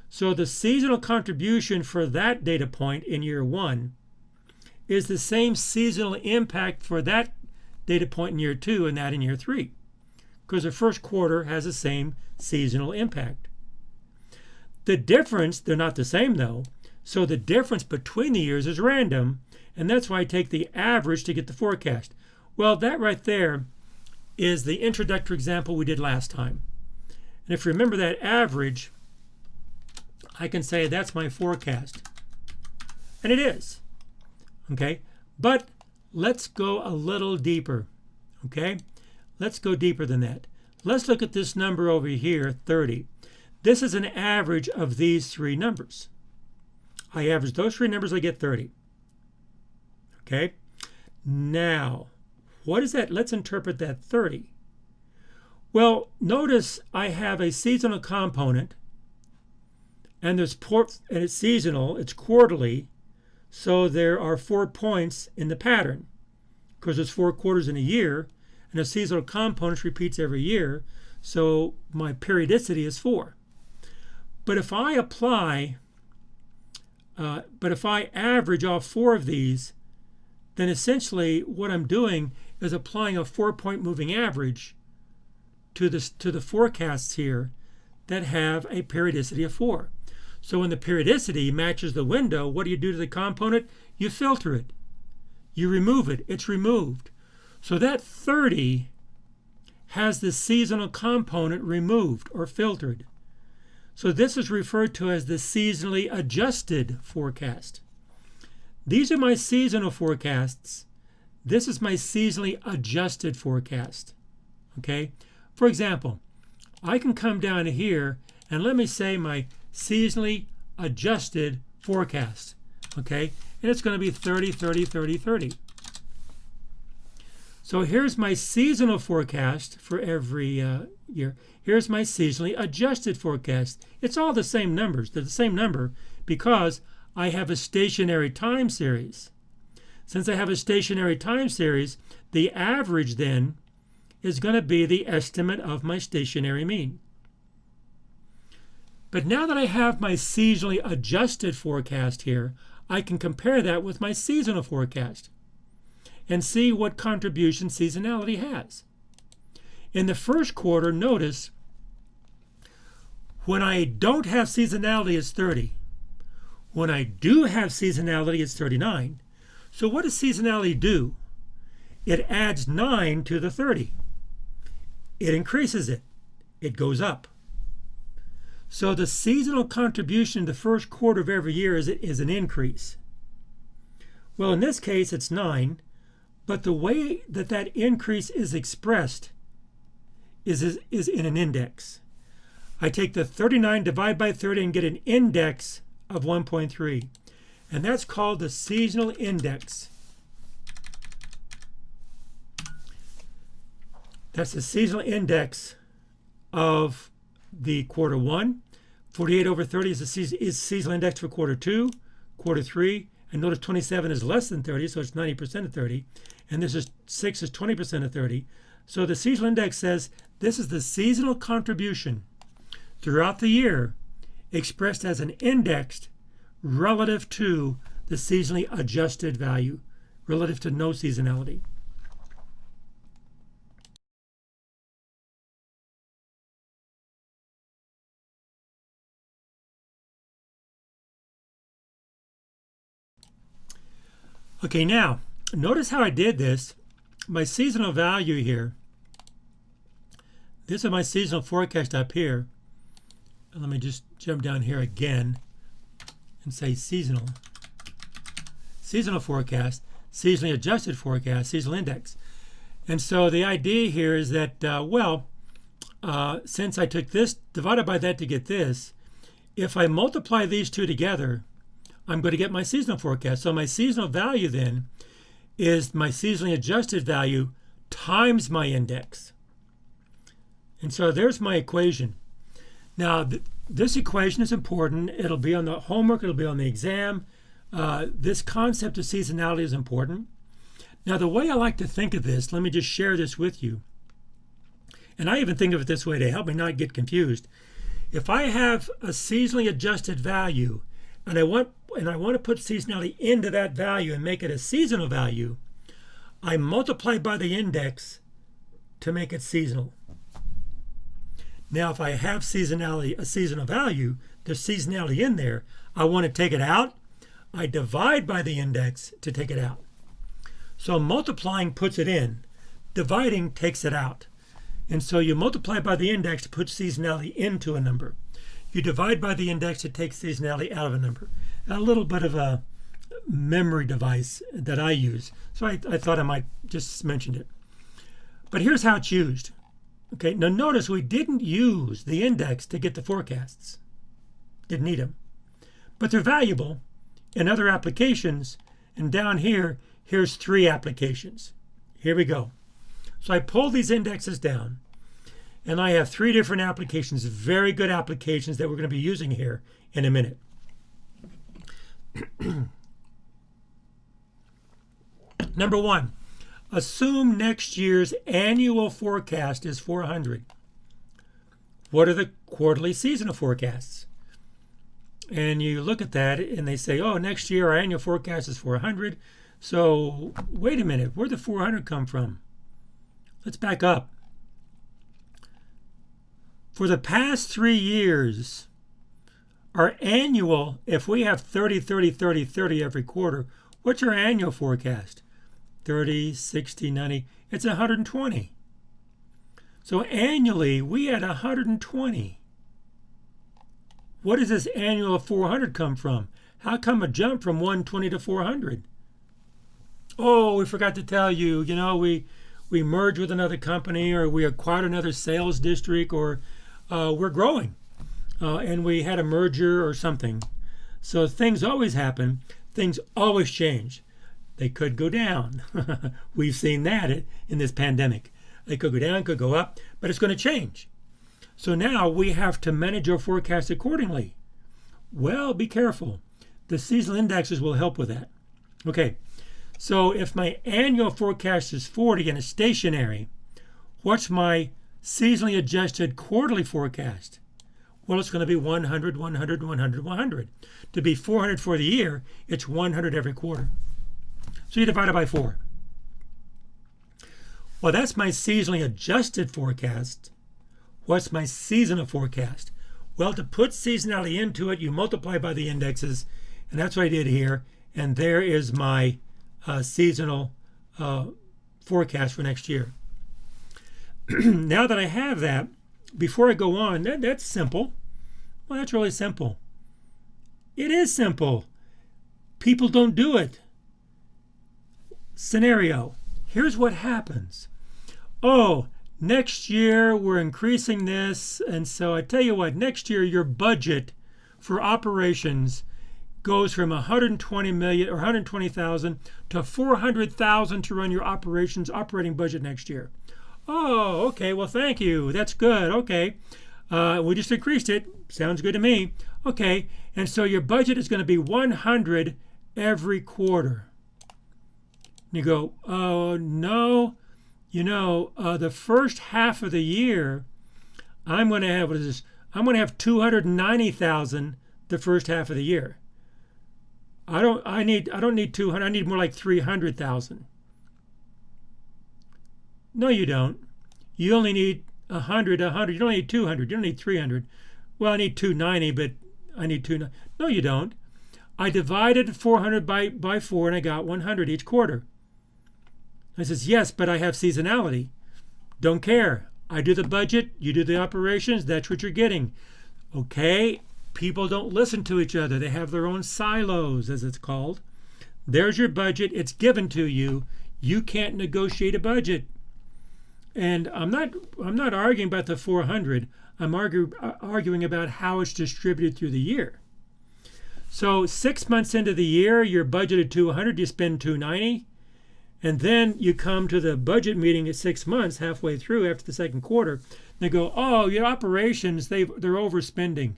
So the seasonal contribution for that data point in year 1 is the same seasonal impact for that data point in year 2 and that in year 3, because the first quarter has the same seasonal impact. The difference, they're not the same though, so the difference between the years is random, and that's why I take the average to get the forecast. Well, that right there is the introductory example we did last time. And if you remember that average, I can say that's my forecast. And it is. Okay? But let's go a little deeper. Okay? Let's go deeper than that. Let's look at this number over here, 30. This is an average of these three numbers. I average those three numbers, I get 30. Okay? Now, what is that? Let's interpret that 30. Well, notice I have a seasonal component, and it's seasonal, it's quarterly, so there are 4 points in the pattern because there's 4 quarters in a year, and a seasonal component repeats every year, so my periodicity is 4. But if I average all 4 of these, then essentially what I'm doing is applying a 4-point moving average to the forecasts here that have a periodicity of 4. So when the periodicity matches the window, what do you do to the component? You filter it. You remove it. It's removed. So that 30 has the seasonal component removed or filtered. So this is referred to as the seasonally adjusted forecast. These are my seasonal forecasts. This is my seasonally adjusted forecast. Okay? For example, I can come down here and let me say my seasonally adjusted forecast. Okay? And it's going to be 30, 30, 30, 30. So here's my seasonal forecast for every year. Here's my seasonally adjusted forecast. It's all the same numbers. They're the same number because I have a stationary time series. Since I have a stationary time series, the average then is going to be the estimate of my stationary mean. But now that I have my seasonally adjusted forecast here, I can compare that with my seasonal forecast and see what contribution seasonality has. In the first quarter, notice when I don't have seasonality, it's 30. When I do have seasonality, it's 39. So what does seasonality do? It adds 9 to the 30. It increases it. It goes up. So the seasonal contribution in the first quarter of every year is an increase. Well, in this case, it's 9. But the way that that increase is expressed is in an index. I take the 39, divide by 30, and get an index of 1.3. And that's called the seasonal index. That's the seasonal index of the quarter 1. 48 over 30 is the seasonal index for quarter 2, quarter 3. And notice 27 is less than 30, so it's 90% of 30. And this is 6 is 20% of 30. So the seasonal index says this is the seasonal contribution throughout the year expressed as an index relative to the seasonally adjusted value, relative to no seasonality. Okay, now, notice how I did this. My seasonal value here, this is my seasonal forecast up here. And let me just jump down here again and say seasonal. Seasonal forecast, seasonally adjusted forecast, seasonal index. And so the idea here is that, since I took this, divided by that to get this, if I multiply these two together, I'm going to get my seasonal forecast. So my seasonal value then is my seasonally adjusted value times my index. And so there's my equation. Now, this equation is important. It'll be on the homework. It'll be on the exam. This concept of seasonality is important. Now, the way I like to think of this, let me just share this with you. And I even think of it this way to help me not get confused. If I have a seasonally adjusted value and I want to put seasonality into that value and make it a seasonal value, I multiply by the index to make it seasonal. Now, if I have seasonality, a seasonal value, there's seasonality in there, I want to take it out, I divide by the index to take it out. So multiplying puts it in, dividing takes it out. And so you multiply by the index to put seasonality into a number. You divide by the index to take seasonality out of a number. A little bit of a memory device that I use. So I thought I might just mention it. But here's how it's used. Okay, now notice we didn't use the index to get the forecasts. Didn't need them. But they're valuable in other applications. And down here, here's 3 applications. Here we go. So I pull these indexes down, and I have 3 different applications, very good applications that we're going to be using here in a minute. Number 1, assume next year's annual forecast is 400. What are the quarterly seasonal forecasts? And you look at that, and they say, oh, next year our annual forecast is 400. So wait a minute, where'd the 400 come from? Let's back up. For the past 3 years, our annual, if we have 30, 30, 30, 30 every quarter, what's our annual forecast? 30, 60, 90, it's 120. So annually, we had 120. What does this annual 400 come from? How come a jump from 120 to 400? Oh, we forgot to tell you, we merged with another company, or we acquired another sales district, or we're growing and we had a merger or something. So things always happen. Things always change. They could go down. We've seen that in this pandemic. They could go down, could go up, but it's going to change. So now we have to manage our forecast accordingly. Well, be careful. The seasonal indexes will help with that. Okay. So if my annual forecast is 40 and it's stationary, what's my seasonally adjusted quarterly forecast? Well, it's going to be 100, 100, 100, 100. To be 400 for the year, it's 100 every quarter. So you divide it by 4. Well, that's my seasonally adjusted forecast. What's my seasonal forecast? Well, to put seasonality into it, you multiply by the indexes, and that's what I did here. And there is my seasonal forecast for next year. Now that I have that, before I go on, that's simple. Well, that's really simple. It is simple. People don't do it. Scenario. Here's what happens. Oh, next year we're increasing this, and so I tell you what, next year your budget for operations goes from 120 million or 120,000 to 400,000 to run your operating budget next year. Oh, okay. Well, thank you. That's good. Okay. We just increased it. Sounds good to me. Okay. And so your budget is going to be 100 every quarter. And you go, oh, no. The first half of the year, I'm going to have, what is this? I'm going to have 290,000 the first half of the year. I don't need 200. I need more like 300,000. No, you don't. You only need 100. You don't need 200. You don't need 300. Well, I need 290, but I need 290. No, you don't. I divided 400 by 4, and I got 100 each quarter. I says, yes, but I have seasonality. Don't care. I do the budget. You do the operations. That's what you're getting. Okay. People don't listen to each other. They have their own silos, as it's called. There's your budget. It's given to you. You can't negotiate a budget. And I'm not arguing about the 400. I'm arguing about how it's distributed through the year. So 6 months into the year, you're budgeted 200, you spend 290. And then you come to the budget meeting at 6 months, halfway through after the second quarter. They go, oh, your operations, they're overspending.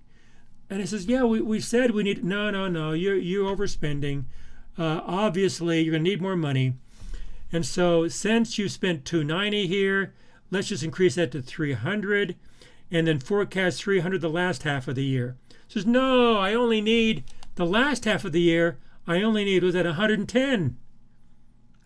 And it says, yeah, we said we need, no, you're overspending. Obviously, you're going to need more money. And so since you spent 290 here, let's just increase that to 300 and then forecast 300 the last half of the year. It says, no, I only need the last half of the year. I only need, was at 110.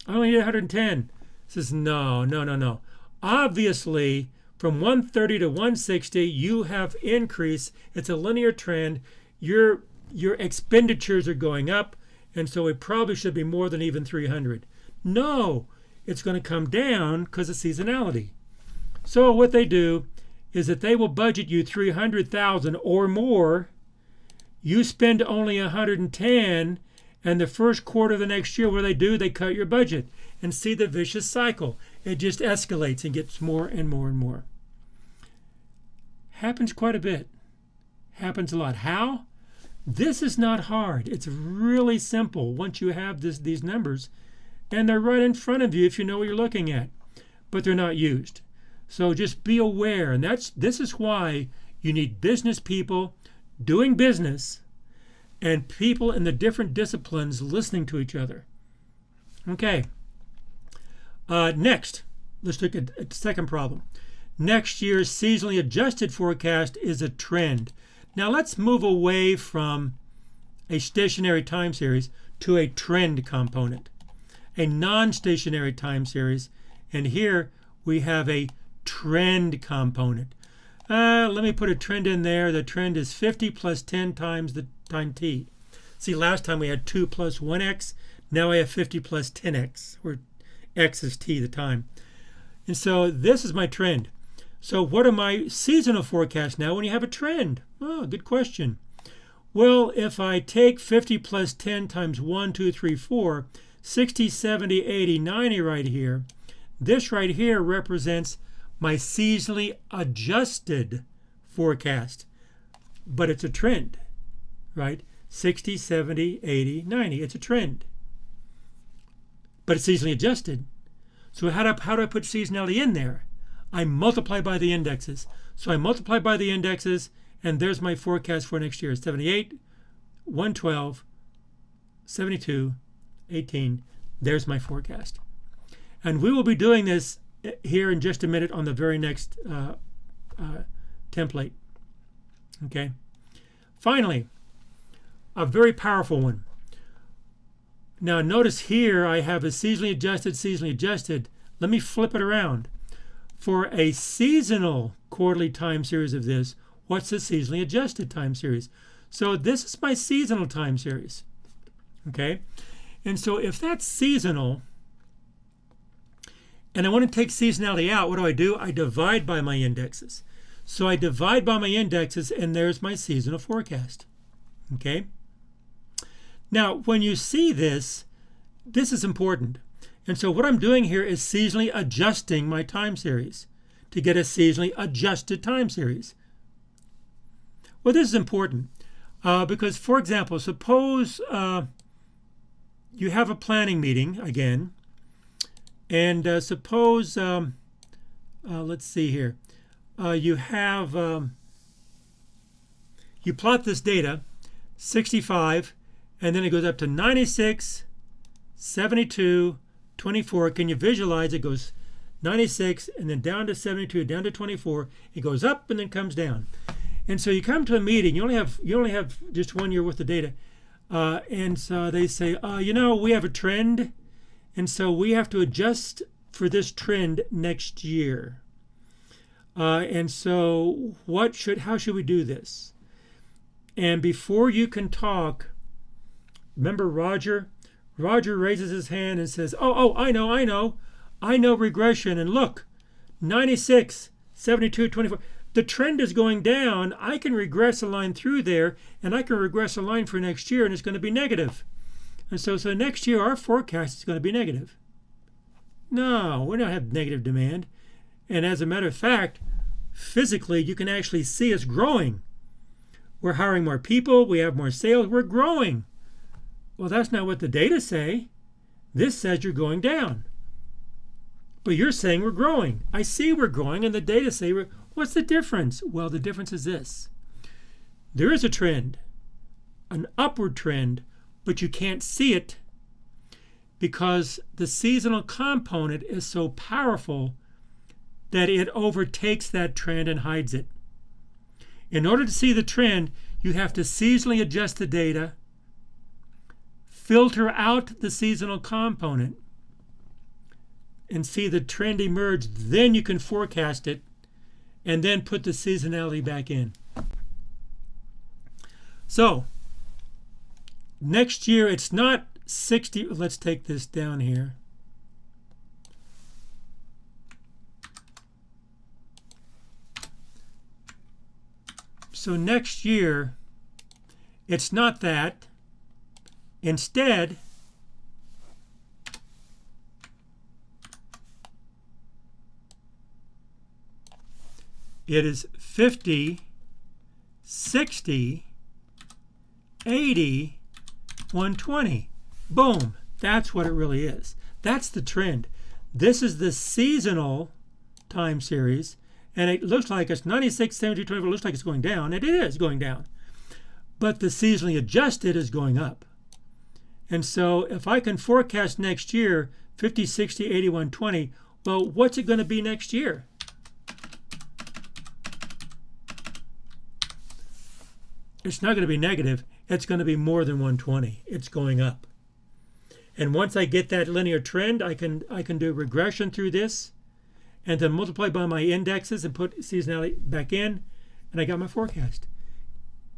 I only need 110. It says, no. Obviously, from 130 to 160, you have increased. It's a linear trend. Your expenditures are going up, and so it probably should be more than even 300. No, it's going to come down because of seasonality. So what they do is that they will budget you 300,000 or more. You spend only 110, and the first quarter of the next year, what do? They cut your budget. And see the vicious cycle. It just escalates and gets more and more and more. Happens quite a bit. Happens a lot. How? This is not hard. It's really simple once you have these numbers. And they're right in front of you if you know what you're looking at. But they're not used. So just be aware. And this is why you need business people doing business and people in the different disciplines listening to each other. Okay. Next, let's look at the second problem. Next year's seasonally adjusted forecast is a trend. Now let's move away from a stationary time series to a trend component, a non-stationary time series. And here we have a trend component. Let me put a trend in there. The trend is 50 plus 10 times the time t. See, last time we had 2 plus 1x. Now I have 50 plus 10x, where x is t, the time. And so this is my trend. So what are my seasonal forecasts now when you have a trend? Oh, good question. Well, if I take 50 plus 10 times 1, 2, 3, 4, 60, 70, 80, 90 right here, this right here represents my seasonally adjusted forecast. But it's a trend, right? 60, 70, 80, 90. It's a trend. But it's seasonally adjusted. So how do I put seasonality in there? I multiply by the indexes. So I multiply by the indexes, and there's my forecast for next year. 78, 112, 72, 18. There's my forecast. And we will be doing this here in just a minute on the very next template. Okay. Finally, a very powerful one. Now notice here I have a seasonally adjusted. Let me flip it around. For a seasonal quarterly time series of this, what's the seasonally adjusted time series? So this is my seasonal time series. Okay? And so if that's seasonal, and I want to take seasonality out, what do? I divide by my indexes. So I divide by my indexes, and there's my seasonal forecast. Okay? Now, when you see this, this is important. And so what I'm doing here is seasonally adjusting my time series to get a seasonally adjusted time series. Well, this is important because, for example, suppose you have a planning meeting again, and suppose, let's see here, you plot this data, 65, and then it goes up to 96, 72, 24. Can you visualize? It goes 96 and then down to 72, down to 24. It goes up and then comes down. And so you come to a meeting. You only have just 1 year worth of data, and so they say, we have a trend, and so we have to adjust for this trend next year. And so how should we do this? And before you can talk, remember Roger? Roger raises his hand and says, I know regression, and look, 96, 72, 24. The trend is going down. I can regress a line through there, and I can regress a line for next year, and it's going to be negative. And so next year, our forecast is going to be negative. No, we don't have negative demand. And as a matter of fact, physically, you can actually see us growing. we're hiring more people, we have more sales, we're growing. Well, that's not what the data say. This says you're going down. But you're saying we're growing. I see we're growing, and the data say what's the difference? Well, the difference is this. There is a trend, an upward trend, but you can't see it because the seasonal component is so powerful that it overtakes that trend and hides it. In order to see the trend, you have to seasonally adjust the data, filter out the seasonal component, and see the trend emerge. Then you can forecast it and then put the seasonality back in. So next year, it's not 60. Let's take this down here. So next year, it's not that. Instead, it is 50, 60, 80, 120. Boom. That's what it really is. That's the trend. This is the seasonal time series, and it looks like it's 96, 72, 24. It looks like it's going down. It is going down. But the seasonally adjusted is going up. And so if I can forecast next year 50, 60, 80, 120, well, what's it going to be next year? It's not going to be negative. It's going to be more than 120. It's going up. And once I get that linear trend, I can do regression through this and then multiply by my indexes and put seasonality back in, and I got my forecast.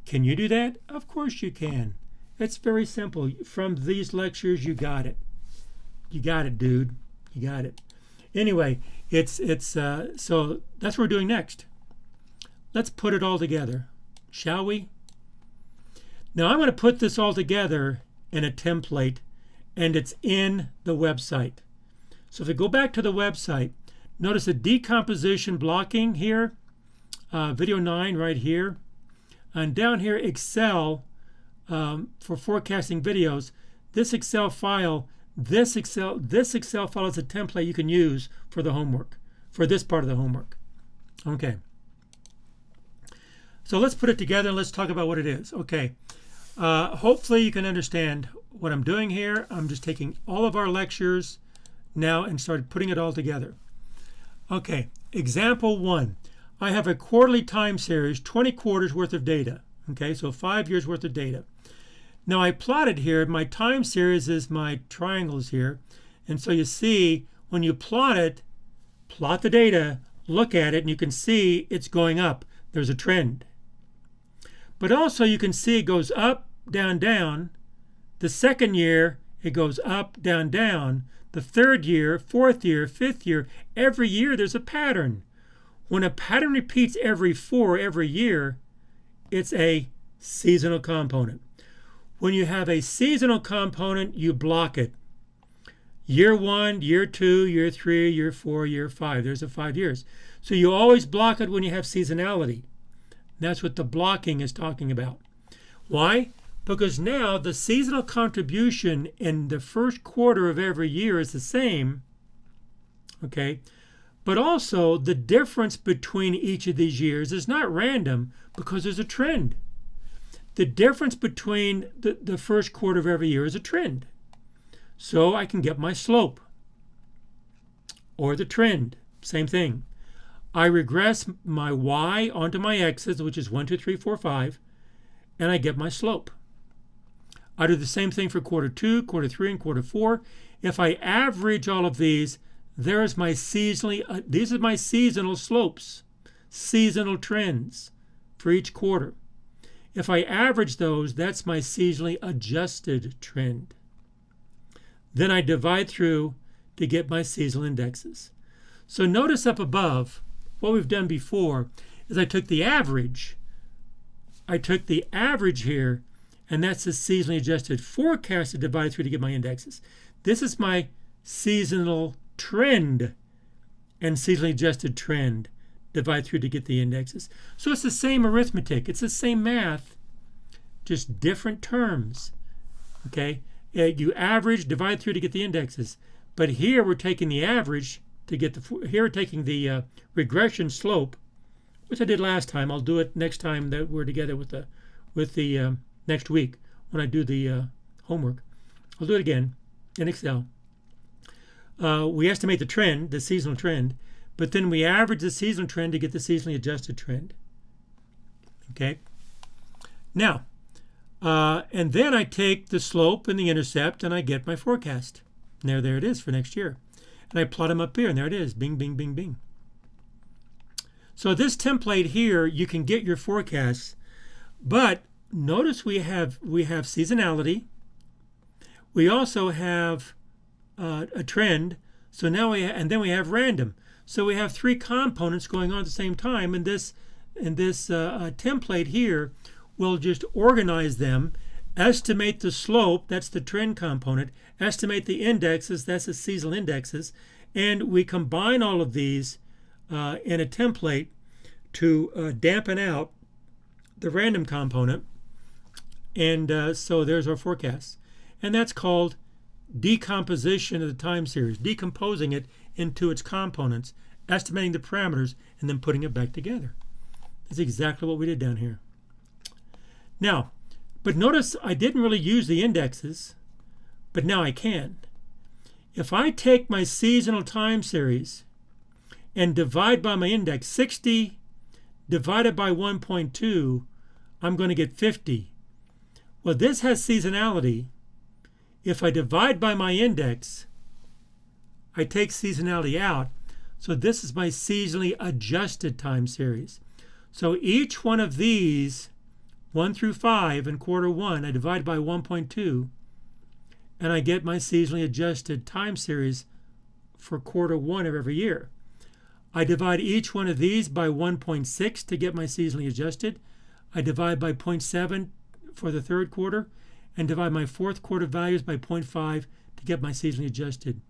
Can you do that? Of course you can. It's very simple. From these lectures, you got it. You got it, dude. You got it. Anyway, so that's what we're doing next. Let's put it all together, shall we? Now I'm going to put this all together in a template, and it's in the website. So if I go back to the website, notice the decomposition blocking here, video 9 right here, and down here Excel for forecasting videos. This Excel file is a template you can use for the homework, for this part of the homework. Okay. So let's put it together and let's talk about what it is. Okay. Hopefully you can understand what I'm doing here. I'm just taking all of our lectures now and started putting it all together. Okay, example 1. I have a quarterly time series, 20 quarters worth of data. Okay, so 5 years worth of data. Now I plotted here, my time series is my triangles here. And so you see, when you plot it, plot the data, look at it, and you can see it's going up. There's a trend. But also you can see it goes up, down, down. The second year, it goes up, down, down. The third year, fourth year, fifth year, every year there's a pattern. When a pattern repeats every year, it's a seasonal component. When you have a seasonal component, you block it. Year 1, year 2, year 3, year 4, year 5. There's a 5 years. So you always block it when you have seasonality. That's what the blocking is talking about. Why? Because now the seasonal contribution in the first quarter of every year is the same, okay? But also the difference between each of these years is not random because there's a trend. The difference between the first quarter of every year is a trend. So I can get my slope or the trend, same thing. I regress my y onto my x's, which is 1, 2, 3, 4, 5, and I get my slope. I do the same thing for quarter 2, quarter 3, and quarter 4. If I average all of these, there's my these are my seasonal slopes, seasonal trends for each quarter. If I average those, that's my seasonally adjusted trend. Then I divide through to get my seasonal indexes. So notice up above, what we've done before is I took the average. I took the average here, and that's the seasonally adjusted forecast to divide through to get my indexes. This is my seasonal trend and seasonally adjusted trend divide through to get the indexes. So it's the same arithmetic. It's the same math. just different terms. Okay, you average, divide through to get the indexes. But here we're taking the average to get here we're taking the regression slope, which I did last time. I'll do it next time that we're together with the next week when I do the homework. I'll do it again in Excel. We estimate the trend, the seasonal trend, but then we average the seasonal trend to get the seasonally adjusted trend. Okay. Now, and then I take the slope and the intercept and I get my forecast. And there it is for next year. And I plot them up here, and there it is. Bing, bing, bing, bing. So this template here, you can get your forecasts, but notice we have seasonality. We also have a trend. So now and then we have random. So we have three components going on at the same time, and this template here will just organize them, estimate the slope, that's the trend component, estimate the indexes, that's the seasonal indexes, and we combine all of these in a template to dampen out the random component, and so there's our forecast. And that's called decomposition of the time series, decomposing it into its components, estimating the parameters, and then putting it back together. That's exactly what we did down here. Now, but notice I didn't really use the indexes, but now I can. If I take my seasonal time series and divide by my index, 60 divided by 1.2, I'm going to get 50. Well, this has seasonality. If I divide by my index, I take seasonality out. So this is my seasonally adjusted time series. So each one of these, 1 through 5 in quarter 1, I divide by 1.2, and I get my seasonally adjusted time series for quarter 1 of every year. I divide each one of these by 1.6 to get my seasonally adjusted. I divide by 0.7 for the third quarter, and divide my fourth quarter values by 0.5 to get my seasonally adjusted.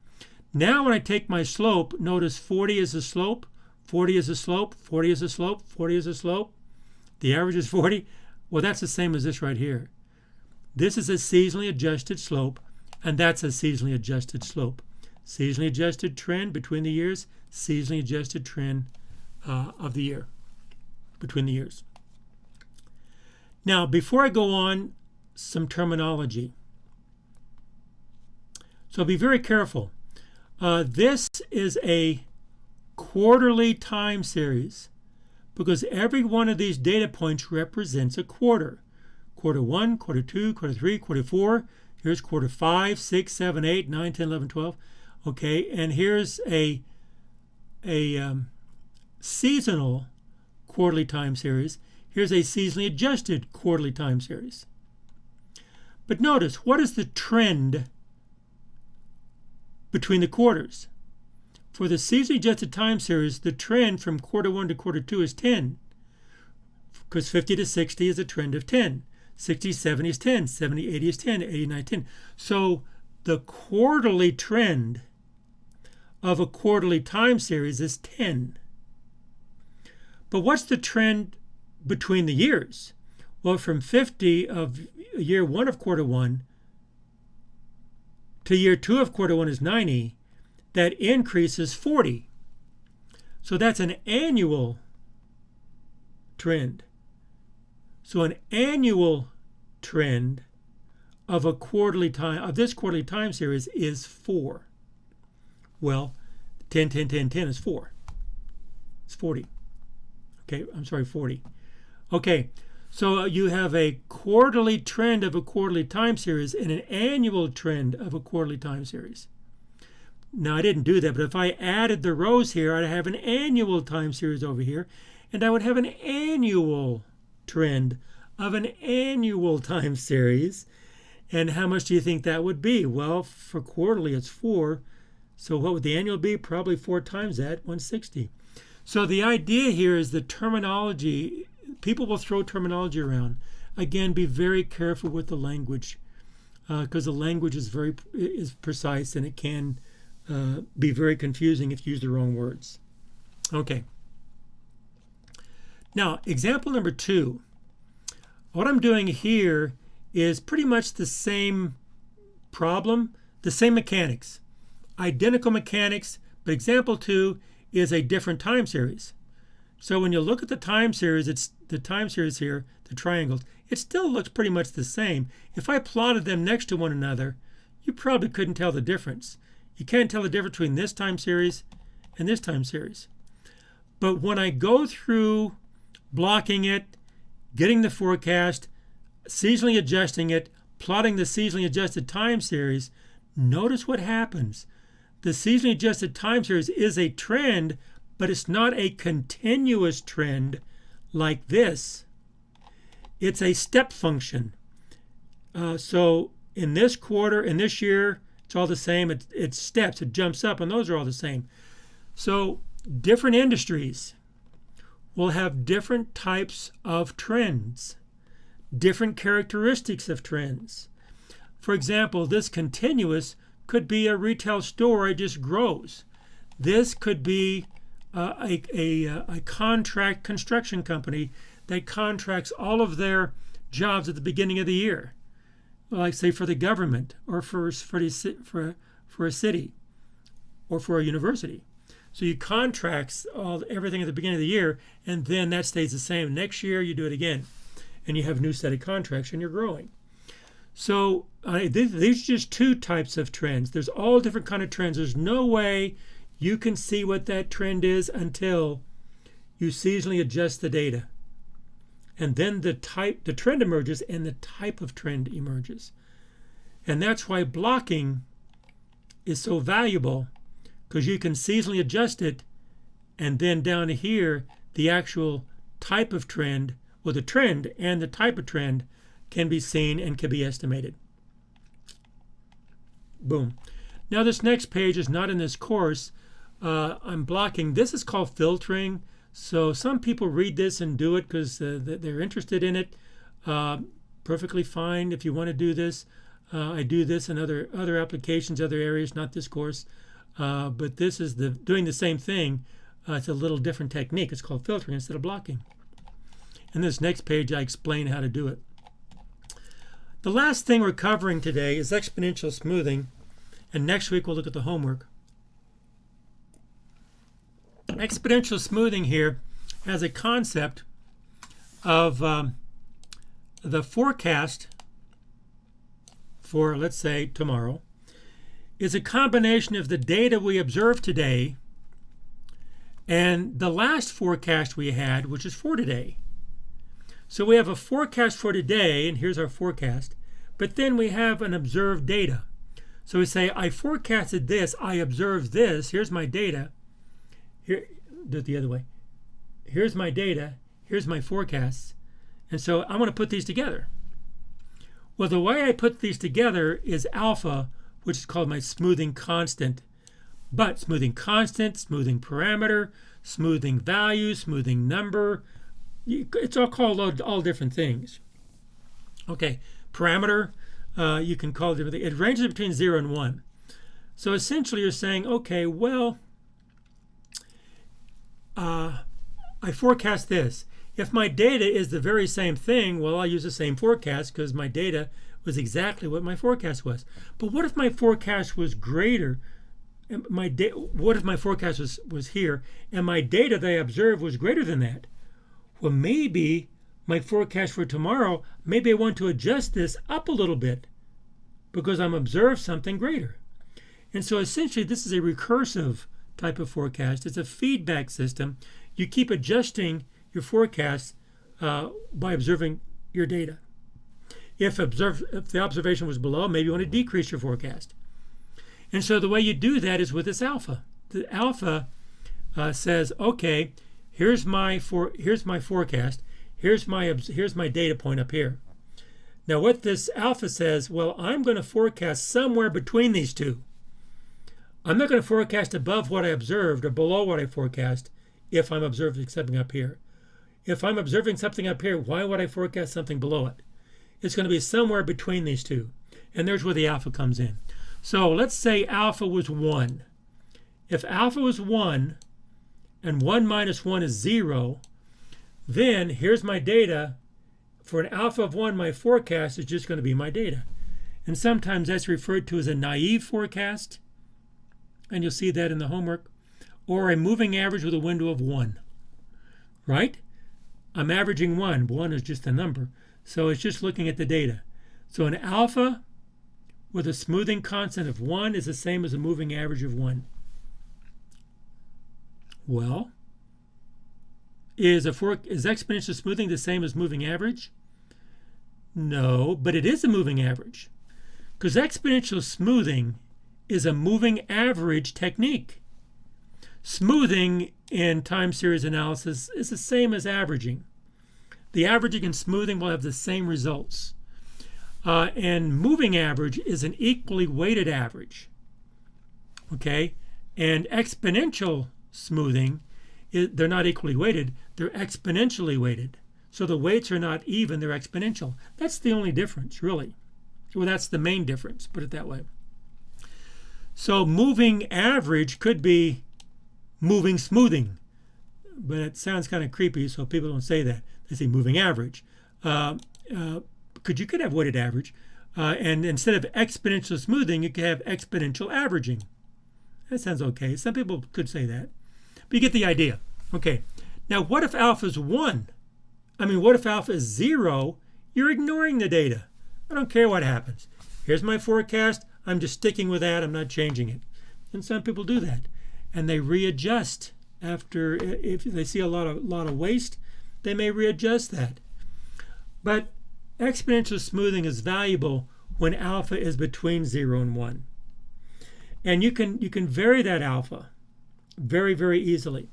Now when I take my slope, notice 40 is a slope, 40 is a slope, 40 is a slope, 40 is a slope. The average is 40. Well, that's the same as this right here. This is a seasonally adjusted slope, and that's a seasonally adjusted slope. Seasonally adjusted trend between the years, seasonally adjusted trend of the year, between the years. Now, before I go on, some terminology. So be very careful. This is a quarterly time series, because every one of these data points represents a quarter. Quarter 1, quarter 2, quarter 3, quarter 4. Here's quarter 5, 6, 7, 8, 9, 10, 11, 12. Okay, and here's a seasonal quarterly time series. Here's a seasonally adjusted quarterly time series. But notice, what is the trend between the quarters? For the seasonally adjusted time series, the trend from quarter 1 to quarter 2 is 10, because 50 to 60 is a trend of 10. 60, 70 is 10. 70, 80 is 10. 89, 10. So the quarterly trend of a quarterly time series is 10. But what's the trend between the years? Well, from 50 of year 1 of quarter 1 to year 2 of quarter 1 is 90. That increase is 40. So that's an annual trend. So an annual trend of a quarterly time, of this quarterly time series, is 4. Well, 10, 10, 10, 10 is 4. It's 40. Okay, I'm sorry, 40. Okay, so you have a quarterly trend of a quarterly time series and an annual trend of a quarterly time series. Now, I didn't do that, but if I added the rows here, I'd have an annual time series over here, and I would have an annual trend of an annual time series. And how much do you think that would be? Well, for quarterly, it's 4. So what would the annual be? Probably 4 times that, 160. So the idea here is the terminology. People will throw terminology around. Again, be very careful with the language, because the language is precise, and it can be very confusing if you use the wrong words. Okay. Now, example number 2. What I'm doing here is pretty much the same problem, the same mechanics, identical mechanics, but example 2 is a different time series. So when you look at the time series, it's the time series here, the triangles, it still looks pretty much the same. If I plotted them next to one another, you probably couldn't tell the difference. You can't tell the difference between this time series and this time series. But when I go through blocking it, getting the forecast, seasonally adjusting it, plotting the seasonally adjusted time series, notice what happens. The seasonally adjusted time series is a trend, but it's not a continuous trend like this. It's a step function. So in this quarter, in this year, it's all the same. It steps, it jumps up, and those are all the same. So different industries will have different types of trends, different characteristics of trends. For example, this continuous could be a retail store, it just grows. This could be a contract construction company that contracts all of their jobs at the beginning of the year, like say for the government or for a city or for a university. So you contract everything at the beginning of the year, and then that stays the same. Next year you do it again, and you have a new set of contracts, and you're growing. So these are just 2 types of trends. There's all different kind of trends. There's no way you can see what that trend is until you seasonally adjust the data. And then the trend emerges and the type of trend emerges. And that's why blocking is so valuable, because you can seasonally adjust it, and then down here, the actual type of trend, well, the trend and the type of trend can be seen and can be estimated. Boom. Now this next page is not in this course. I'm blocking. This is called filtering. So some people read this and do it because they're interested in it. Perfectly fine if you want to do this. I do this in other applications, other areas, not this course. But this is doing the same thing. It's a little different technique. It's called filtering instead of blocking. In this next page, I explain how to do it. The last thing we're covering today is exponential smoothing, and next week we'll look at the homework. Exponential smoothing here has a concept of the forecast for, let's say, tomorrow, is a combination of the data we observe today and the last forecast we had, which is for today. So we have a forecast for today, and here's our forecast, but then we have an observed data. So we say, I forecasted this, I observed this, here's my data. Here, do it the other way. Here's my data, here's my forecasts, and so I want to put these together. Well, the way I put these together is alpha, which is called my smoothing constant. But smoothing constant, smoothing parameter, smoothing value, smoothing number, it's all called all different things. Okay, parameter, you can call it different things. It ranges between 0 and 1. So essentially you're saying, okay, well, I forecast this. If my data is the very same thing, well, I'll use the same forecast because my data was exactly what my forecast was. But what if my forecast was greater? What if my forecast was here and my data that I observed was greater than that? Well, maybe my forecast for tomorrow, maybe I want to adjust this up a little bit because I'm observed something greater. And so essentially this is a recursive type of forecast. It's a feedback system. You keep adjusting your forecast by observing your data. If the observation was below, maybe you want to decrease your forecast. And so the way you do that is with this alpha. The alpha says, okay, here's my forecast. Here's my data point up here. Now what this alpha says, well, I'm going to forecast somewhere between these two. I'm not going to forecast above what I observed or below what I forecast if I'm observing something up here. If I'm observing something up here, why would I forecast something below it? It's going to be somewhere between these two. And there's where the alpha comes in. So let's say alpha was 1. If alpha was 1 and 1 minus 1 is 0, then here's my data for an alpha of 1, my forecast is just going to be my data. And sometimes that's referred to as a naive forecast, and you'll see that in the homework, or a moving average with a window of 1, right? I'm averaging 1. 1 is just a number, so it's just looking at the data. So an alpha with a smoothing constant of 1 is the same as a moving average of 1. Well, is exponential smoothing the same as moving average? No, but it is a moving average, because exponential smoothing is a moving average technique. Smoothing in time series analysis is the same as averaging. The averaging and smoothing will have the same results. And moving average is an equally weighted average. Okay? And exponential smoothing, they're not equally weighted, they're exponentially weighted. So the weights are not even, they're exponential. That's the only difference, really. Well, that's the main difference, put it that way. So moving average could be moving smoothing, but it sounds kind of creepy, so people don't say that. They say moving average. You could have weighted average, and instead of exponential smoothing, you could have exponential averaging. That sounds okay. Some people could say that, but you get the idea. Okay. Now, what if alpha is 1? What if alpha is 0? You're ignoring the data. I don't care what happens. Here's my forecast. I'm just sticking with that. I'm not changing it. And some people do that, and they readjust after. If they see a lot of waste, they may readjust that. But exponential smoothing is valuable when alpha is between 0 and 1. And you can vary that alpha very, very easily.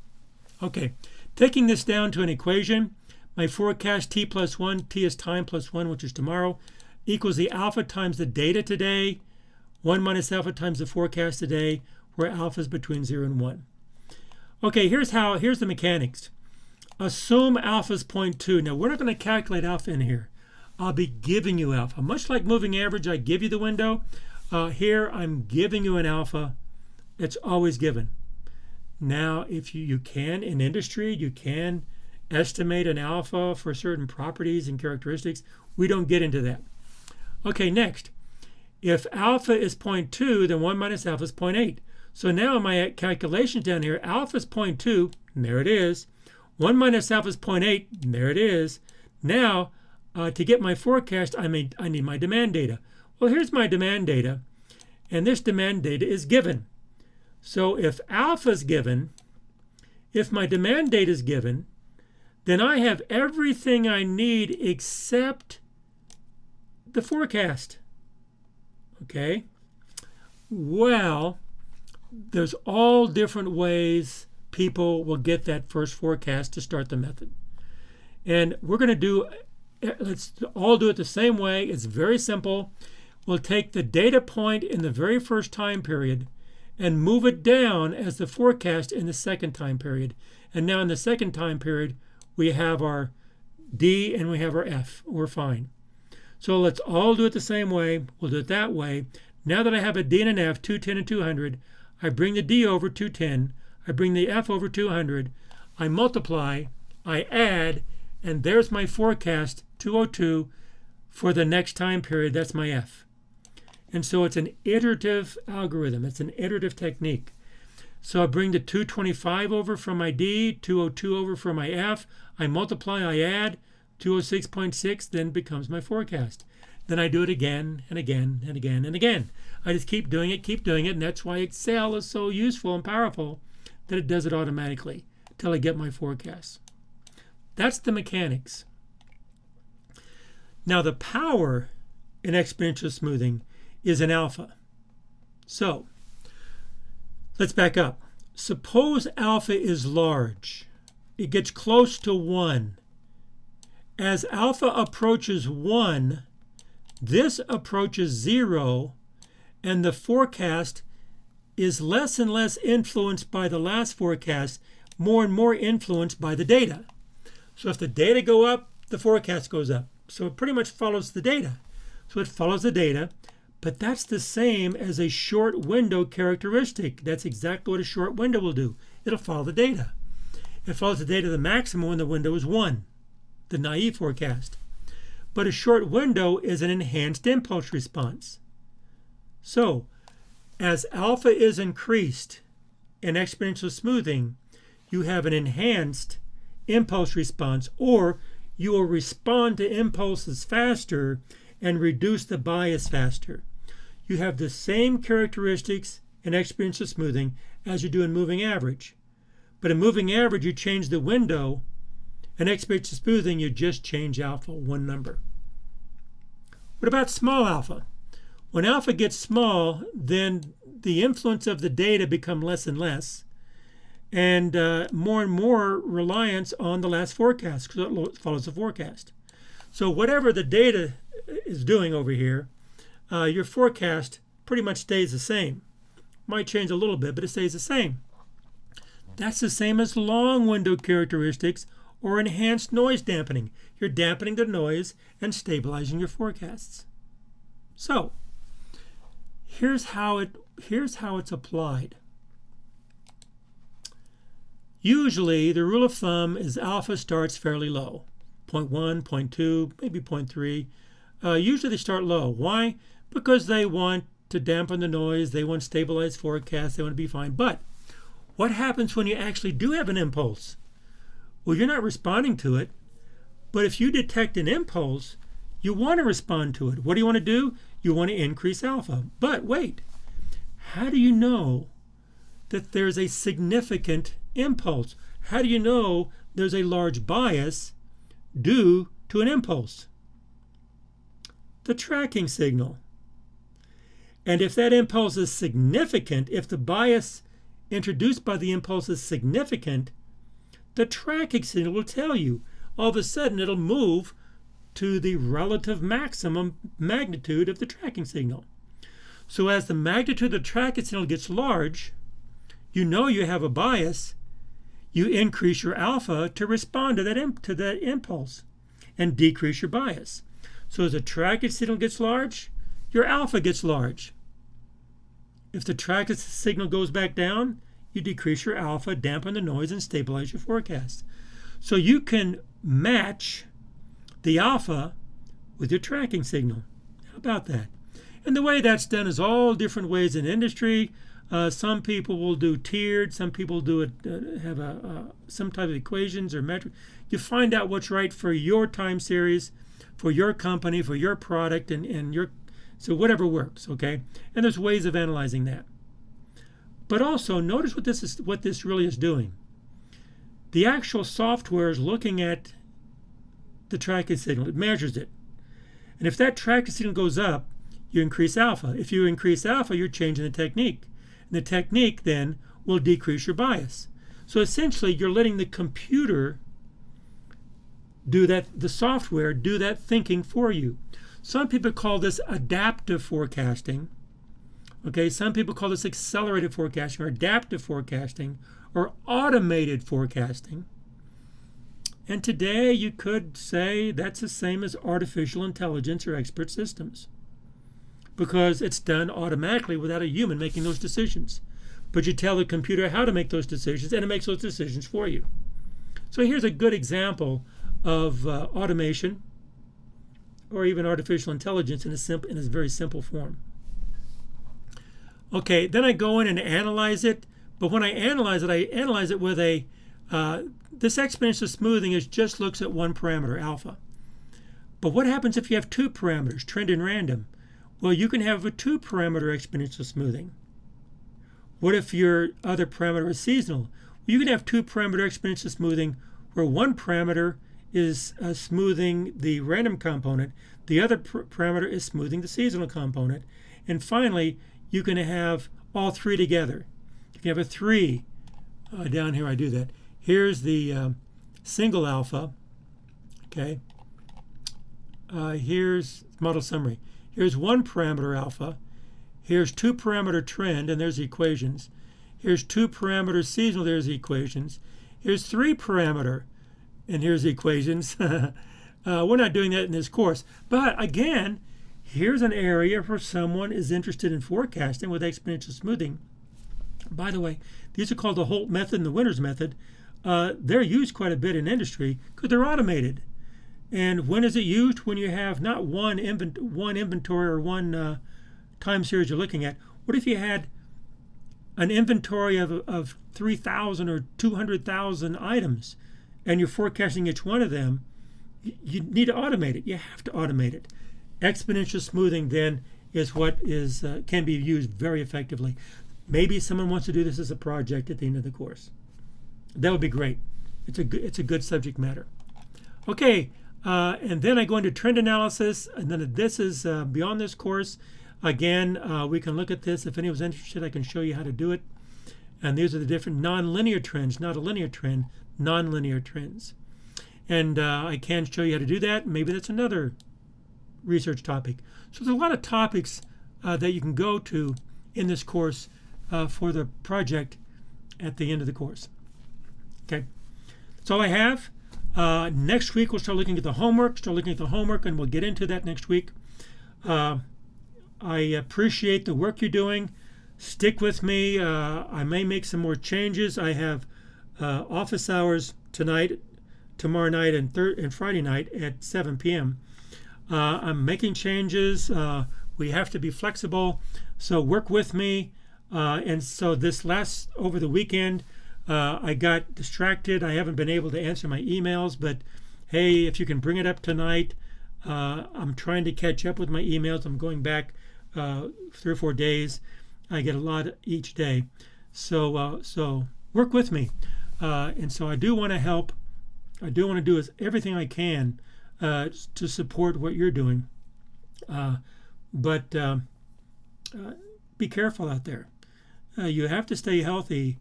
Okay, taking this down to an equation, my forecast t plus 1, t is time plus 1, which is tomorrow, equals the alpha times the data today, 1 minus alpha times the forecast today, where alpha is between 0 and 1. Okay, here's the mechanics. Assume alpha is 0.2. Now, we're not going to calculate alpha in here. I'll be giving you alpha. Much like moving average, I give you the window. Here, I'm giving you an alpha. It's always given. Now, if you can, in industry, you can estimate an alpha for certain properties and characteristics. We don't get into that. Okay, next. If alpha is 0.2, then 1 minus alpha is 0.8. So now my calculations down here, alpha is 0.2, and there it is. 1 minus alpha is 0.8, and there it is. Now, to get my forecast, I need my demand data. Well, here's my demand data, and this demand data is given. So if alpha is given, if my demand data is given, then I have everything I need except the forecast. Okay? Well, there's all different ways people will get that first forecast to start the method. And we're going to let's all do it the same way. It's very simple. We'll take the data point in the very first time period and move it down as the forecast in the second time period. And now in the second time period, we have our D and we have our F. We're fine. So let's all do it the same way. We'll do it that way. Now that I have a D and an F, 210 and 200, I bring the D over 210. I bring the F over 200. I multiply. I add. And there's my forecast, 202, for the next time period. That's my F. And so it's an iterative algorithm. It's an iterative technique. So I bring the 225 over from my D, 202 over from my F. I multiply, I add, 206.6 then becomes my forecast. Then I do it again and again and again and again. I just keep doing it, and that's why Excel is so useful and powerful that it does it automatically until I get my forecast. That's the mechanics. Now the power in exponential smoothing is an alpha. So let's back up. Suppose alpha is large. It gets close to 1. As alpha approaches 1, this approaches 0, and the forecast is less and less influenced by the last forecast, more and more influenced by the data. So if the data go up, the forecast goes up. So it pretty much follows the data. So it follows the data, but that's the same as a short window characteristic. That's exactly what a short window will do. It'll follow the data. It follows the data to the maximum when the window is 1, the naive forecast. but a short window is an enhanced impulse response. So, as alpha is increased in exponential smoothing, you have an enhanced impulse response, or you will respond to impulses faster and reduce the bias faster. You have the same characteristics in exponential smoothing as you do in moving average. But in moving average, you change the window. In exponential smoothing, you just change alpha one number. What about small alpha? When alpha gets small, then the influence of the data become less and less, and more reliance on the last forecast, because it follows the forecast. So whatever the data is doing over here, your forecast pretty much stays the same. Might change a little bit, but it stays the same. That's the same as long window characteristics or enhanced noise dampening. You're dampening the noise and stabilizing your forecasts. So here's how it's applied. Usually the rule of thumb is alpha starts fairly low, 0.1, 0.2, maybe 0.3. Usually they start low. Why? Because they want to dampen the noise, they want stabilized forecasts, they want to be fine. But what happens when you actually do have an impulse? Well, you're not responding to it, but if you detect an impulse, you want to respond to it. What do you want to do? You want to increase alpha. But wait, how do you know that there's a significant impulse? How do you know there's a large bias due to an impulse? The tracking signal. And if that impulse is significant, if the bias introduced by the impulse is significant, the tracking signal will tell you. All of a sudden, it'll move to the relative maximum magnitude of the tracking signal. So as the magnitude of the tracking signal gets large, you know you have a bias, you increase your alpha to respond to that impulse and decrease your bias. So as the tracking signal gets large, your alpha gets large. If the tracking signal goes back down, you decrease your alpha, dampen the noise, and stabilize your forecast. So you can match the alpha with your tracking signal. How about that? And the way that's done is all different ways in industry. Some people will do tiered. Some people do it have some type of equations or metric. You find out what's right for your time series, for your company, for your product, and your so whatever works. Okay, and there's ways of analyzing that. But also notice what this really is doing. The actual software is looking at the tracking signal. It measures it. And if that tracking signal goes up, you increase alpha. If you increase alpha, you're changing the technique. And the technique then will decrease your bias. So essentially, you're letting the computer do that, the software do that thinking for you. Some people call this adaptive forecasting. Okay, some people call this accelerated forecasting or adaptive forecasting or automated forecasting. And today you could say that's the same as artificial intelligence or expert systems, because it's done automatically without a human making those decisions. But you tell the computer how to make those decisions, and it makes those decisions for you. So here's a good example of automation or even artificial intelligence in a very simple form. Okay, then I go in and analyze it. But when I analyze it with this exponential smoothing just looks at one parameter, alpha. But what happens if you have two parameters, trend and random? Well, you can have a two-parameter exponential smoothing. What if your other parameter is seasonal? Well, you can have two-parameter exponential smoothing where one parameter is smoothing the random component, the other parameter is smoothing the seasonal component, and finally, you can have all three together. You can have a 3. Down here I do that. Here's the single alpha. Okay. Here's model summary. Here's one parameter alpha. Here's two parameter trend, and there's the equations. Here's two parameter seasonal, there's the equations. Here's 3 parameter, and here's the equations. We're not doing that in this course. But again, here's an area where someone is interested in forecasting with exponential smoothing. By the way, these are called the Holt method and the Winters method. They're used quite a bit in industry because they're automated. And when is it used? When you have not one inventory or one time series you're looking at. What if you had an inventory of 3,000 or 200,000 items, and you're forecasting each one of them? You need to automate it. You have to automate it. Exponential smoothing then is what can be used very effectively. Maybe someone wants to do this as a project at the end of the course. That would be great. It's a good subject matter. Okay, and then I go into trend analysis, and then this is beyond this course. Again, we can look at this. If anyone's interested, I can show you how to do it. And these are the different nonlinear trends, not a linear trend, nonlinear trends. And I can show you how to do that. Maybe that's another research topic. So there's a lot of topics that you can go to in this course for the project at the end of the course. Okay, that's all I have. Next week we'll start looking at the homework, and we'll get into that next week. I appreciate the work you're doing. Stick with me. I may make some more changes. I have office hours tonight, tomorrow night, and Friday night at 7 p.m. I'm making changes. We have to be flexible, so work with me. And so over the weekend, I got distracted. I haven't been able to answer my emails, but hey, if you can bring it up tonight, I'm trying to catch up with my emails. I'm going back 3 or 4 days. I get a lot each day. So work with me. And so I do want to help. I do want to do everything I can to support what you're doing. But be careful out there. You have to stay healthy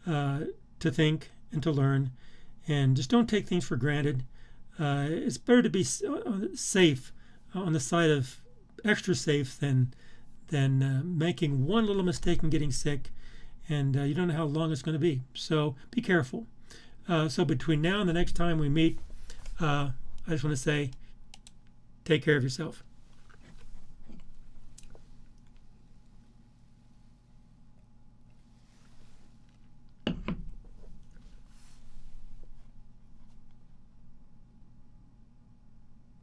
to think and to learn, and just don't take things for granted. It's better to be safe, on the side of extra safe, than making one little mistake and getting sick, and you don't know how long it's going to be. So be careful. So between now and the next time we meet, I just want to say, take care of yourself.